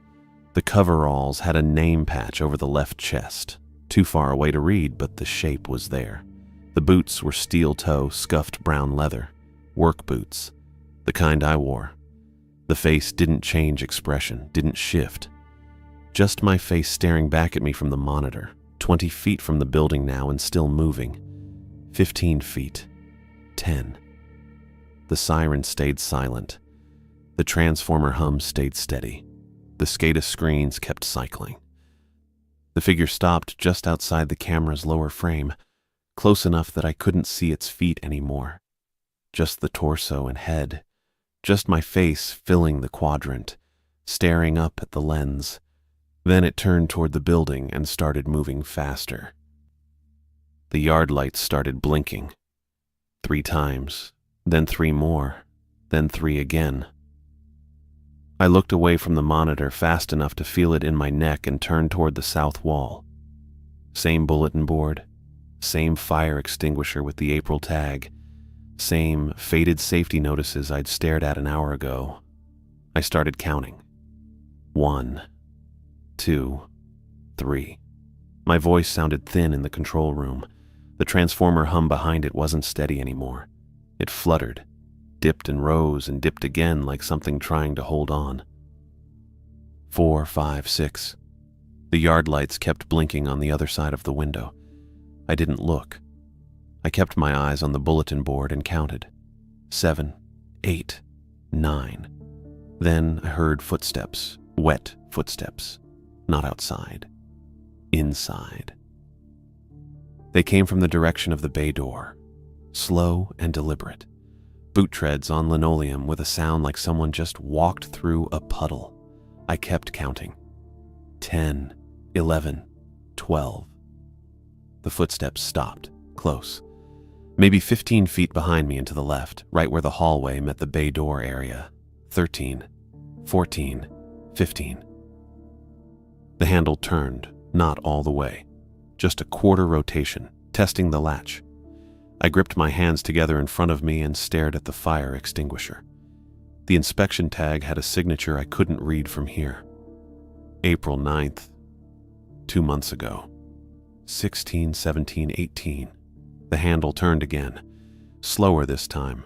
The coveralls had a name patch over the left chest. Too far away to read, but the shape was there. The boots were steel-toe, scuffed brown leather. Work boots. The kind I wore. The face didn't change expression, didn't shift. Just my face staring back at me from the monitor. 20 feet from the building now and still moving. 15 feet. 10. The siren stayed silent. The transformer hum stayed steady. The SCADA screens kept cycling. The figure stopped just outside the camera's lower frame, close enough that I couldn't see its feet anymore. Just the torso and head. Just my face filling the quadrant, staring up at the lens. Then it turned toward the building and started moving faster. The yard lights started blinking. 3 times, then 3 more, then 3 again. I looked away from the monitor fast enough to feel it in my neck and turned toward the south wall. Same bulletin board, same fire extinguisher with the April tag, same faded safety notices I'd stared at an hour ago. I started counting. 1, 2, 3. My voice sounded thin in the control room. The transformer hum behind it wasn't steady anymore. It fluttered, dipped and rose and dipped again like something trying to hold on. 4, 5, 6. The yard lights kept blinking on the other side of the window. I didn't look. I kept my eyes on the bulletin board and counted. 7, 8, 9. Then I heard footsteps, wet footsteps. Not outside. Inside. They came from the direction of the bay door, slow and deliberate. Boot treads on linoleum with a sound like someone just walked through a puddle. I kept counting. 10, 11, 12. The footsteps stopped, close. Maybe 15 feet behind me and to the left, right where the hallway met the bay door area. 13, 14, 15. The handle turned, not all the way. Just a quarter rotation, testing the latch. I gripped my hands together in front of me and stared at the fire extinguisher. The inspection tag had a signature I couldn't read from here. April 9th, 2 months ago. 16, 17, 18. The handle turned again, slower this time.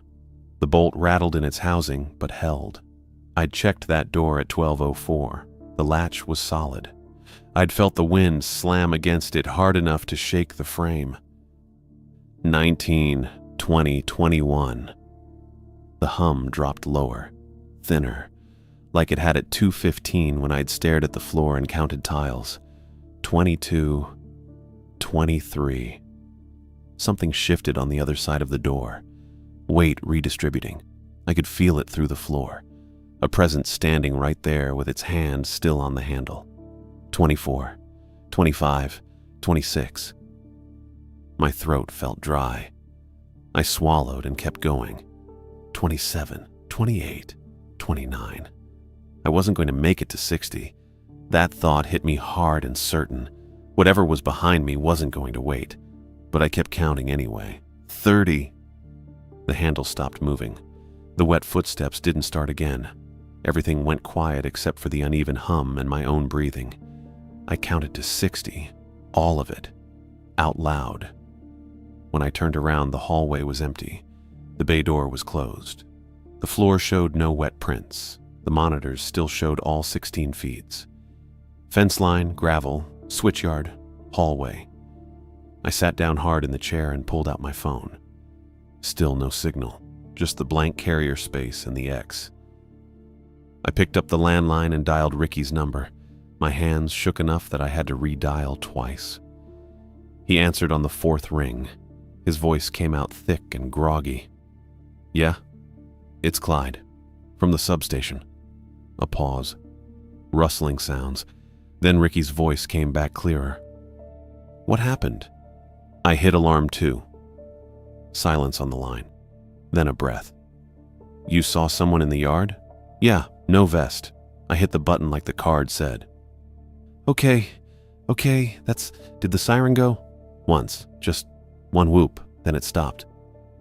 The bolt rattled in its housing, but held. I'd checked that door at 12:04. The latch was solid. I'd felt the wind slam against it hard enough to shake the frame. 19, 20, 21. The hum dropped lower, thinner, like it had at 2:15 when I'd stared at the floor and counted tiles. 22, 23. Something shifted on the other side of the door. Weight redistributing. I could feel it through the floor. A presence standing right there with its hand still on the handle. 24, 25, 26. My throat felt dry. I swallowed and kept going. 27, 28, 29. I wasn't going to make it to 60. That thought hit me hard and certain. Whatever was behind me wasn't going to wait. But I kept counting anyway. 30. The handle stopped moving. The wet footsteps didn't start again. Everything went quiet except for the uneven hum and my own breathing. I counted to 60. All of it. Out loud. When I turned around, the hallway was empty. The bay door was closed. The floor showed no wet prints. The monitors still showed all 16 feeds. Fence line, gravel, switchyard, hallway. I sat down hard in the chair and pulled out my phone. Still no signal, just the blank carrier space and the X. I picked up the landline and dialed Ricky's number. My hands shook enough that I had to redial twice. He answered on the fourth ring. His voice came out thick and groggy. "Yeah, it's Clyde, from the substation." A pause. Rustling sounds. Then Ricky's voice came back clearer. "What happened?" "I hit alarm 2. Silence on the line. Then a breath. "You saw someone in the yard?" "Yeah, no vest. I hit the button like the card said." Okay, Did the siren go?" "Once, just one whoop, then it stopped."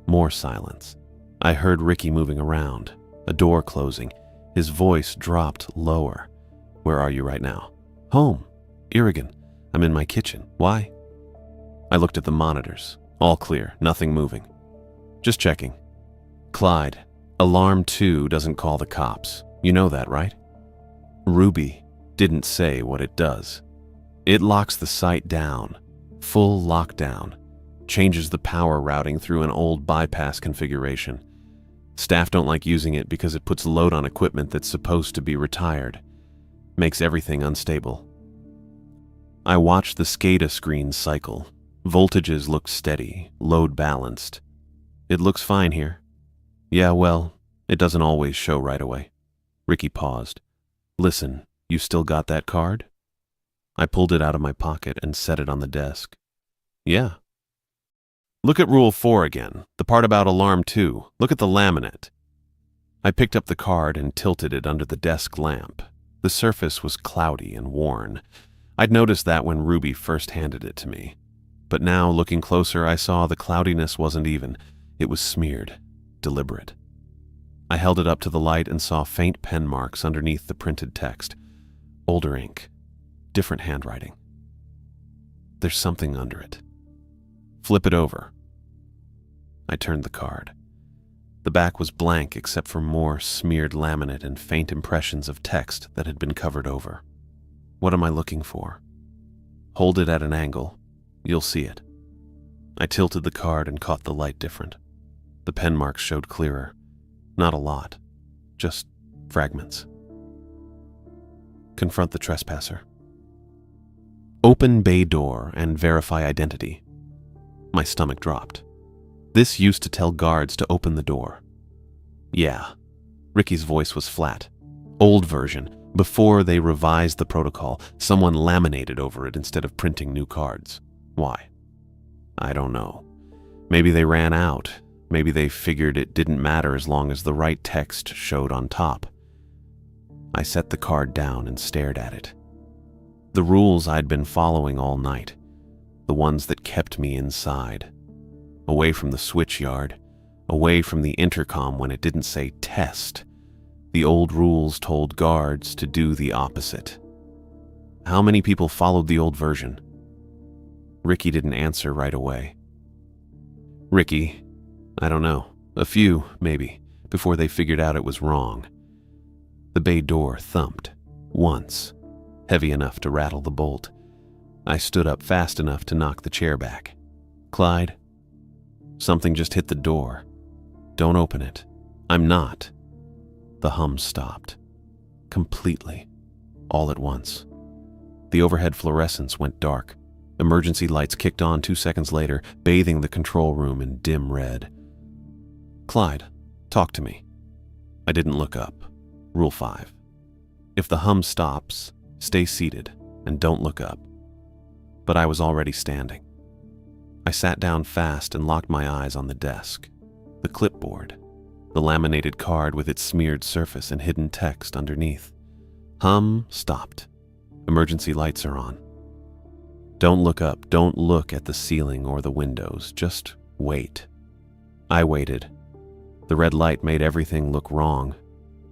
More silence. I heard Ricky moving around, a door closing. His voice dropped lower. "Where are you right now?" "Home. Irrigan. I'm in my kitchen. Why?" I looked at the monitors. All clear, nothing moving. "Just checking." "Clyde, alarm 2 doesn't call the cops. You know that, right?" Ruby didn't say what it does. "It locks the site down. Full lockdown. Changes the power routing through an old bypass configuration. Staff don't like using it because it puts load on equipment that's supposed to be retired. Makes everything unstable." I watched the SCADA screen cycle. Voltages look steady, load balanced. "It looks fine here." "Yeah, well, it doesn't always show right away." Ricky paused. "Listen, you still got that card?" I pulled it out of my pocket and set it on the desk. "Yeah." "Look at Rule 4 again, the part about Alarm 2. Look at the laminate." I picked up the card and tilted it under the desk lamp. The surface was cloudy and worn. I'd noticed that when Ruby first handed it to me. But now, looking closer, I saw the cloudiness wasn't even. It was smeared, deliberate. I held it up to the light and saw faint pen marks underneath the printed text. Older ink, different handwriting. "There's something under it." "Flip it over." I turned the card. The back was blank except for more smeared laminate and faint impressions of text that had been covered over. "What am I looking for?" "Hold it at an angle. You'll see it." I tilted the card and caught the light different. The pen marks showed clearer. Not a lot, just fragments. "Confront the trespasser." "Open bay door and verify identity." My stomach dropped. This used to tell guards to open the door. "Yeah." Ricky's voice was flat. "Old version. Before they revised the protocol, someone laminated over it instead of printing new cards. Why?" "I don't know. Maybe they ran out. Maybe they figured it didn't matter as long as the right text showed on top." I set the card down and stared at it. The rules I'd been following all night. The ones that kept me inside. Away from the switch yard. Away from the intercom when it didn't say test. The old rules told guards to do the opposite. How many people followed the old version? Ricky didn't answer right away. "Ricky, I don't know. A few, maybe, before they figured out it was wrong." The bay door thumped. Once. Heavy enough to rattle the bolt. I stood up fast enough to knock the chair back. "Clyde?" "Something just hit the door. Don't open it." "I'm not." The hum stopped. Completely. All at once. The overhead fluorescence went dark. Emergency lights kicked on 2 seconds later, bathing the control room in dim red. "Clyde, talk to me." I didn't look up. Rule 5. If the hum stops, stay seated and don't look up. But I was already standing. I sat down fast and locked my eyes on the desk. The clipboard. The laminated card with its smeared surface and hidden text underneath. Hum stopped. Emergency lights are on. Don't look up. Don't look at the ceiling or the windows. Just wait. I waited. The red light made everything look wrong.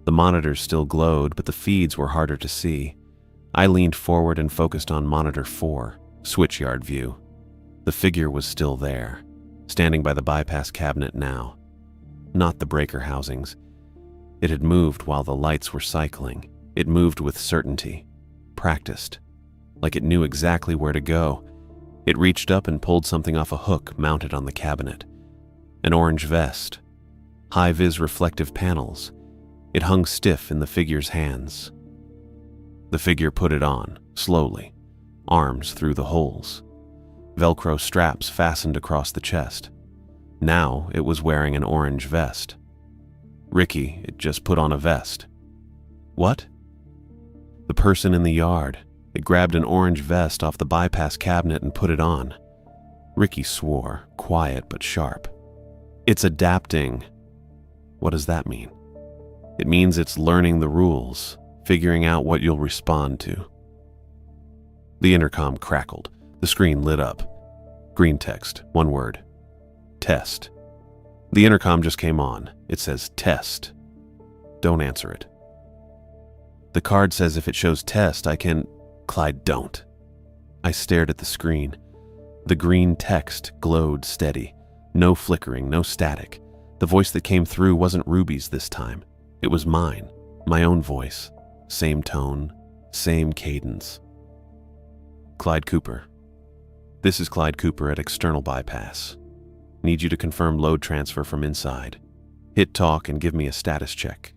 The monitors still glowed, but the feeds were harder to see. I leaned forward and focused on monitor 4, switchyard view. The figure was still there, standing by the bypass cabinet now. Not the breaker housings. It had moved while the lights were cycling. It moved with certainty, practiced, like it knew exactly where to go. It reached up and pulled something off a hook mounted on the cabinet. An orange vest. High-vis reflective panels. It hung stiff in the figure's hands. The figure put it on, slowly, arms through the holes. Velcro straps fastened across the chest. Now it was wearing an orange vest. Ricky, it just put on a vest. What? The person in the yard. It grabbed an orange vest off the bypass cabinet and put it on. Ricky swore, quiet but sharp. It's adapting. What does that mean? It means it's learning the rules, figuring out what you'll respond to. The intercom crackled. The screen lit up. Green text, one word. Test. The intercom just came on. It says test. Don't answer it. The card says if it shows test, I can... Clyde, don't. I stared at the screen. The green text glowed steady. No flickering, no static. The voice that came through wasn't Ruby's this time. It was mine, my own voice. Same tone, same cadence. Clyde Cooper. This is Clyde Cooper at External Bypass. Need you to confirm load transfer from inside. Hit talk and give me a status check.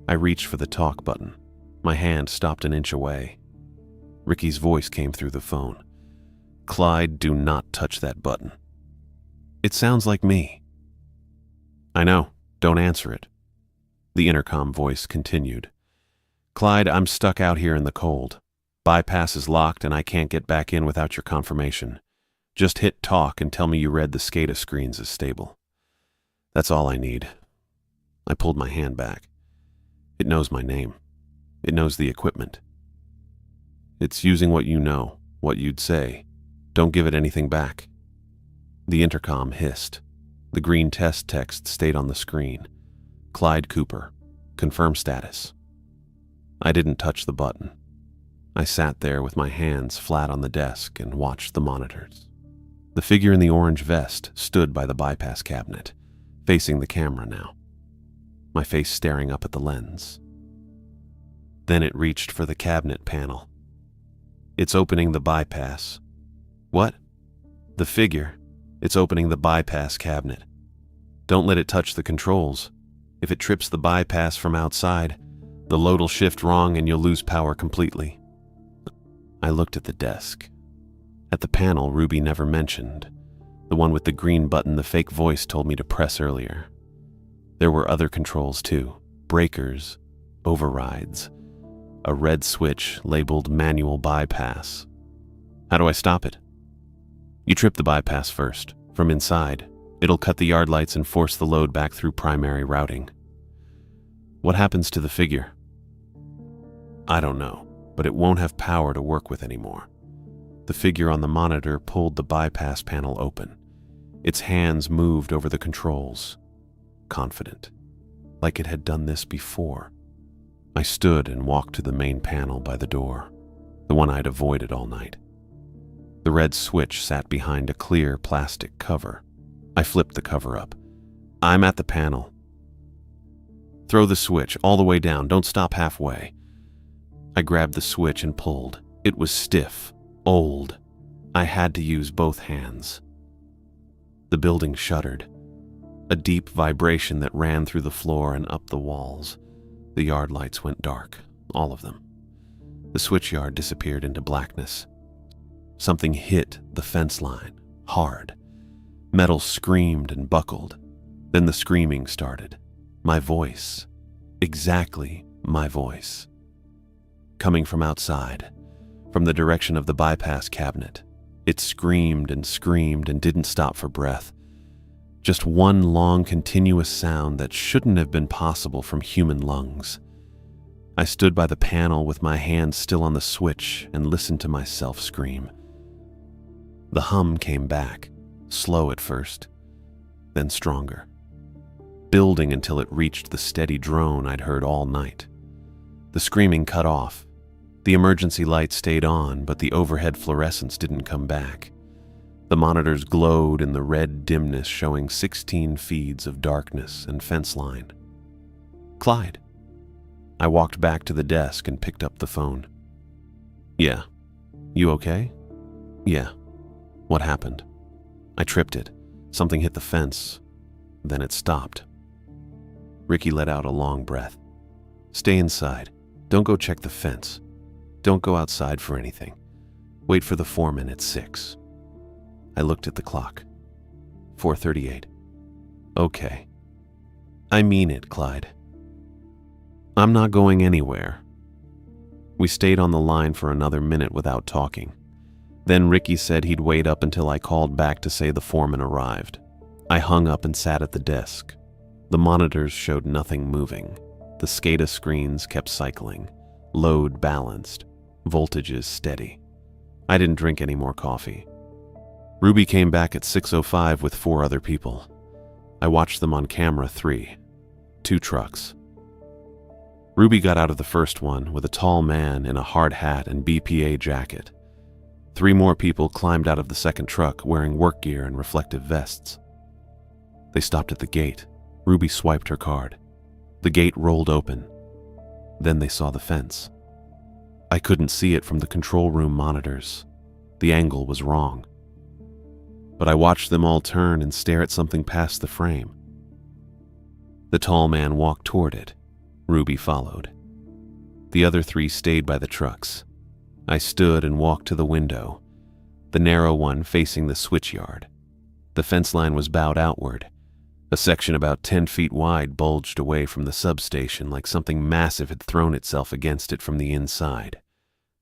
I reached for the talk button. My hand stopped an inch away. Ricky's voice came through the phone. Clyde, do not touch that button. It sounds like me. I know, don't answer it. The intercom voice continued. Clyde, I'm stuck out here in the cold. Bypass is locked and I can't get back in without your confirmation. Just hit talk and tell me you read the SCADA screens as stable. That's all I need. I pulled my hand back. It knows my name. It knows the equipment. It's using what you know, what you'd say. Don't give it anything back. The intercom hissed. The green test text stayed on the screen. Clyde Cooper. Confirm status. I didn't touch the button. I sat there with my hands flat on the desk and watched the monitors. The figure in the orange vest stood by the bypass cabinet, facing the camera now. My face staring up at the lens. Then it reached for the cabinet panel. It's opening the bypass. What? The figure. It's opening the bypass cabinet. Don't let it touch the controls. If it trips the bypass from outside, the load'll shift wrong and you'll lose power completely. I looked at the desk. At the panel Ruby never mentioned. The one with the green button the fake voice told me to press earlier. There were other controls too. Breakers, overrides. A red switch labeled manual bypass. How do I stop it? You trip the bypass first. From inside, it'll cut the yard lights and force the load back through primary routing. What happens to the figure? I don't know, but it won't have power to work with anymore. The figure on the monitor pulled the bypass panel open. Its hands moved over the controls. Confident. Like it had done this before. I stood and walked to the main panel by the door, the one I'd avoided all night. The red switch sat behind a clear plastic cover. I flipped the cover up. I'm at the panel. Throw the switch all the way down, don't stop halfway. I grabbed the switch and pulled. It was stiff, old. I had to use both hands. The building shuddered. A deep vibration that ran through the floor and up the walls. The yard lights went dark, all of them. The switchyard disappeared into blackness. Something hit the fence line, hard. Metal screamed and buckled. Then the screaming started. My voice. Exactly my voice. Coming from outside, from the direction of the bypass cabinet. It screamed and didn't stop for breath. Just one long, continuous sound that shouldn't have been possible from human lungs. I stood by the panel with my hand still on the switch and listened to myself scream. The hum came back, slow at first, then stronger, building until it reached the steady drone I'd heard all night. The screaming cut off. The emergency light stayed on, but the overhead fluorescence didn't come back. The monitors glowed in the red dimness, showing 16 feeds of darkness and fence line. Clyde. I walked back to the desk and picked up the phone. Yeah. You okay? Yeah. What happened? I tripped it. Something hit the fence. Then it stopped. Ricky let out a long breath. Stay inside. Don't go check the fence. Don't go outside for anything. Wait for the foreman at 6. I looked at the clock. 4:38. Okay. I mean it, Clyde. I'm not going anywhere. We stayed on the line for another minute without talking. Then Ricky said he'd wait up until I called back to say the foreman arrived. I hung up and sat at the desk. The monitors showed nothing moving. The SCADA screens kept cycling. Load balanced. Voltages steady. I didn't drink any more coffee. Ruby came back at 6:05 with 4 other people. I watched them on camera 3. 2 trucks. Ruby got out of the first one with a tall man in a hard hat and BPA jacket. 3 more people climbed out of the second truck wearing work gear and reflective vests. They stopped at the gate. Ruby swiped her card. The gate rolled open. Then they saw the fence. I couldn't see it from the control room monitors. The angle was wrong. But I watched them all turn and stare at something past the frame. The tall man walked toward it. Ruby followed. The other 3 stayed by the trucks. I stood and walked to the window, the narrow one facing the switchyard. The fence line was bowed outward. A section about 10 feet wide bulged away from the substation like something massive had thrown itself against it from the inside.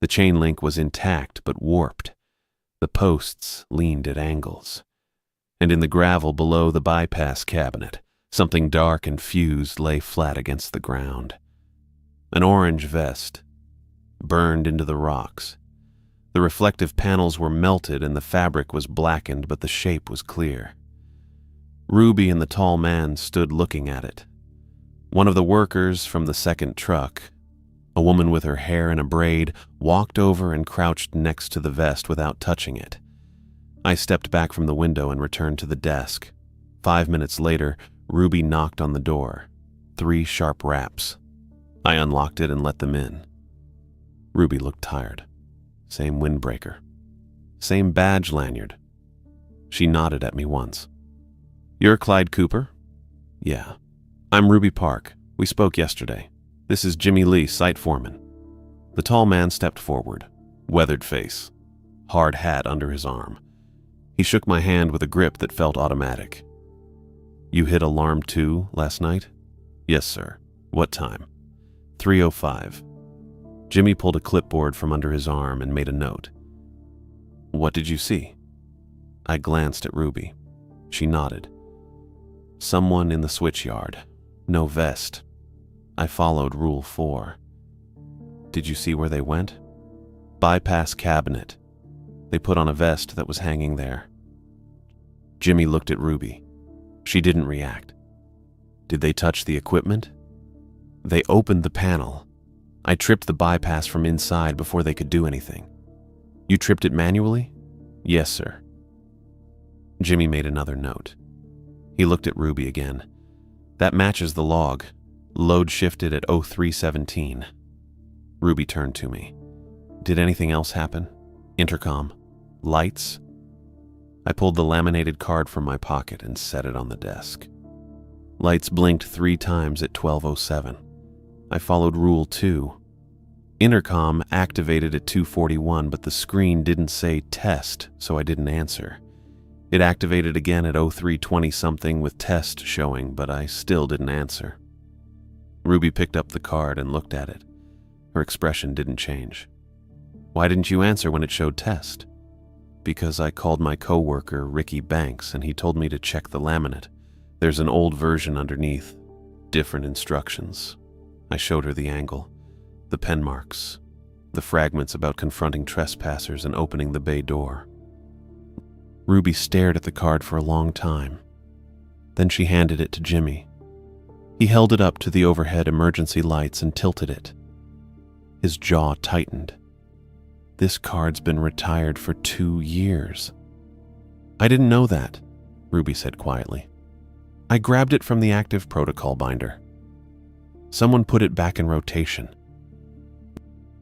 The chain link was intact but warped. The posts leaned at angles. And in the gravel below the bypass cabinet, something dark and fused lay flat against the ground. An orange vest, burned into the rocks. The reflective panels were melted and the fabric was blackened, but the shape was clear. Ruby and the tall man stood looking at it. One of the workers from the second truck, a woman with her hair in a braid, walked over and crouched next to the vest without touching it. I stepped back from the window and returned to the desk. 5 minutes later, Ruby knocked on the door. 3 sharp raps. I unlocked it and let them in. Ruby looked tired. Same windbreaker. Same badge lanyard. She nodded at me once. You're Clyde Cooper? Yeah. I'm Ruby Park. We spoke yesterday. This is Jimmy Lee, site foreman. The tall man stepped forward. Weathered face. Hard hat under his arm. He shook my hand with a grip that felt automatic. You hit alarm 2 last night? Yes, sir. What time? 3:05. Jimmy pulled a clipboard from under his arm and made a note. What did you see? I glanced at Ruby. She nodded. Someone in the switchyard. No vest. I followed Rule 4. Did you see where they went? Bypass cabinet. They put on a vest that was hanging there. Jimmy looked at Ruby. She didn't react. Did they touch the equipment? They opened the panel. I tripped the bypass from inside before they could do anything. You tripped it manually? Yes, sir. Jimmy made another note. He looked at Ruby again. That matches the log. Load shifted at 03:17. Ruby turned to me. Did anything else happen? Intercom? Lights? I pulled the laminated card from my pocket and set it on the desk. Lights blinked 3 times at 12:07. I followed Rule 2. Intercom activated at 2:41, but the screen didn't say test, so I didn't answer. It activated again at 03:20-something with test showing, but I still didn't answer. Ruby picked up the card and looked at it. Her expression didn't change. Why didn't you answer when it showed test? Because I called my coworker, Ricky Banks, and he told me to check the laminate. There's an old version underneath. Different instructions. I showed her the angle, the pen marks, the fragments about confronting trespassers and opening the bay door. Ruby stared at the card for a long time. Then she handed it to Jimmy. He held it up to the overhead emergency lights and tilted it. His jaw tightened. This card's been retired for 2 years. I didn't know that, Ruby said quietly. I grabbed it from the active protocol binder. Someone put it back in rotation.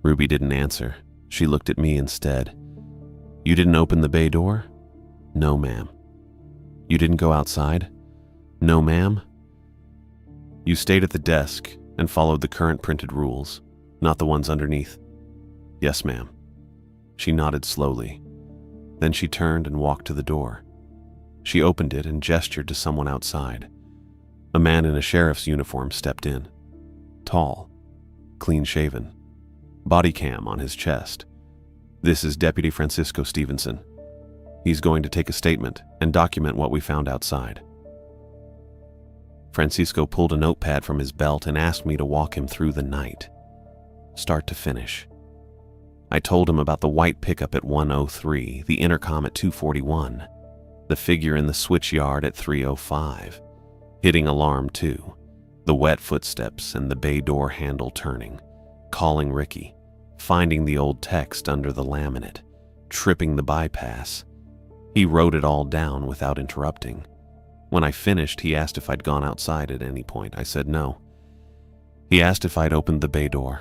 Ruby didn't answer. She looked at me instead. You didn't open the bay door? No, ma'am. You didn't go outside? No, ma'am. You stayed at the desk and followed the current printed rules, not the ones underneath? Yes, ma'am. She nodded slowly. Then she turned and walked to the door. She opened it and gestured to someone outside. A man in a sheriff's uniform stepped in. Tall, clean-shaven, body cam on his chest. This is Deputy Francisco Stevenson. He's going to take a statement and document what we found outside. Francisco pulled a notepad from his belt and asked me to walk him through the night, start to finish. I told him about the white pickup at 1:03, the intercom at 2:41, the figure in the switch yard at 3:05, hitting alarm 2, the wet footsteps and the bay door handle turning, calling Ricky, finding the old text under the laminate, tripping the bypass. He wrote it all down without interrupting. When I finished, he asked if I'd gone outside at any point. I said no. He asked if I'd opened the bay door.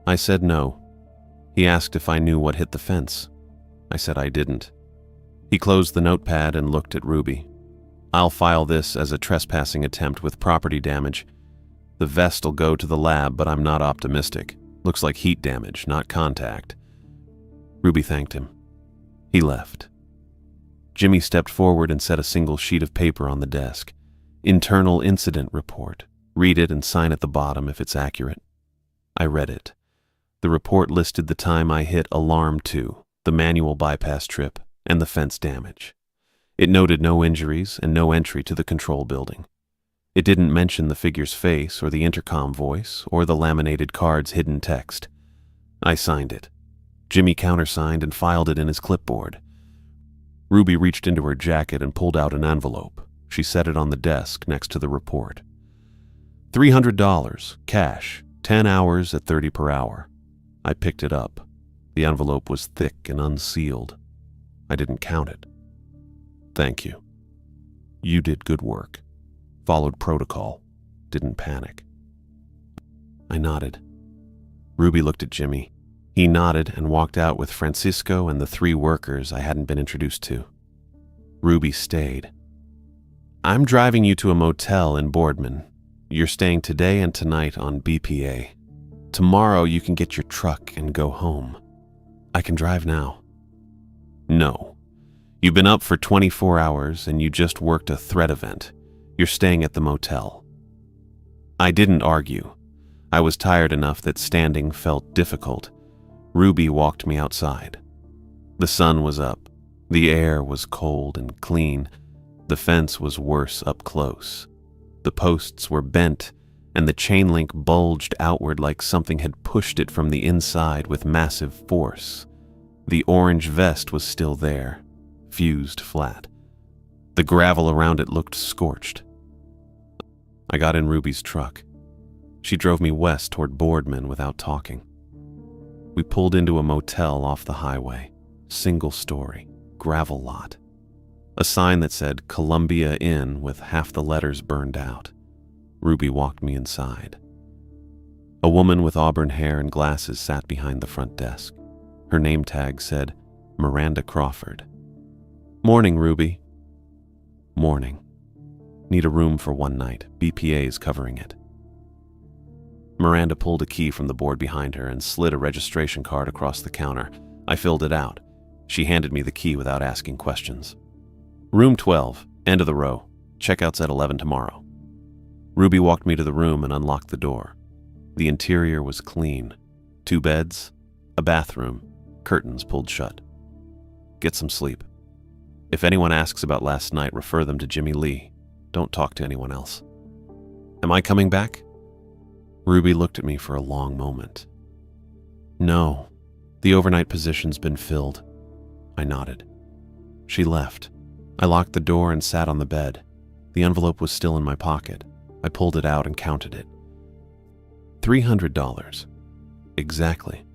I said no. He asked if I knew what hit the fence. I said I didn't. He closed the notepad and looked at Ruby. I'll file this as a trespassing attempt with property damage. The vest'll go to the lab, but I'm not optimistic. Looks like heat damage, not contact. Ruby thanked him. He left. Jimmy stepped forward and set a single sheet of paper on the desk. Internal incident report. Read it and sign at the bottom if it's accurate. I read it. The report listed the time I hit alarm 2, the manual bypass trip, and the fence damage. It noted no injuries and no entry to the control building. It didn't mention the figure's face or the intercom voice or the laminated card's hidden text. I signed it. Jimmy countersigned and filed it in his clipboard. Ruby reached into her jacket and pulled out an envelope. She set it on the desk next to the report. $300, cash, 10 hours at 30 per hour. I picked it up. The envelope was thick and unsealed. I didn't count it. Thank you. You did good work. Followed protocol. Didn't panic. I nodded. Ruby looked at Jimmy. He nodded and walked out with Francisco and the 3 workers I hadn't been introduced to. Ruby stayed. I'm driving you to a motel in Boardman. You're staying today and tonight on BPA. Tomorrow you can get your truck and go home. I can drive now. No. You've been up for 24 hours and you just worked a threat event. You're staying at the motel. I didn't argue. I was tired enough that standing felt difficult. Ruby walked me outside. The sun was up. The air was cold and clean. The fence was worse up close. The posts were bent, and the chain link bulged outward like something had pushed it from the inside with massive force. The orange vest was still there, fused flat. The gravel around it looked scorched. I got in Ruby's truck. She drove me west toward Boardman without talking. We pulled into a motel off the highway, single story, gravel lot. A sign that said Columbia Inn with half the letters burned out. Ruby walked me inside. A woman with auburn hair and glasses sat behind the front desk. Her name tag said Miranda Crawford. Morning, Ruby. Morning. Need a room for one night. BPA's covering it. Miranda pulled a key from the board behind her and slid a registration card across the counter. I filled it out. She handed me the key without asking questions. Room 12, end of the row. Checkout's at 11 tomorrow. Ruby walked me to the room and unlocked the door. The interior was clean. 2 beds, a bathroom, curtains pulled shut. Get some sleep. If anyone asks about last night, refer them to Jimmy Lee. Don't talk to anyone else. Am I coming back? Ruby looked at me for a long moment. No, the overnight position's been filled. I nodded. She left. I locked the door and sat on the bed. The envelope was still in my pocket. I pulled it out and counted it. $300. Exactly.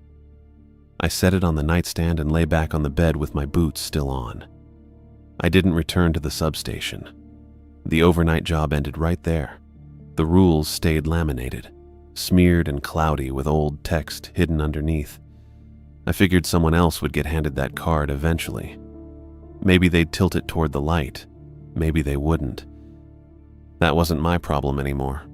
I set it on the nightstand and lay back on the bed with my boots still on. I didn't return to the substation. The overnight job ended right there. The rules stayed laminated, smeared and cloudy with old text hidden underneath. I figured someone else would get handed that card eventually. Maybe they'd tilt it toward the light. Maybe they wouldn't. That wasn't my problem anymore.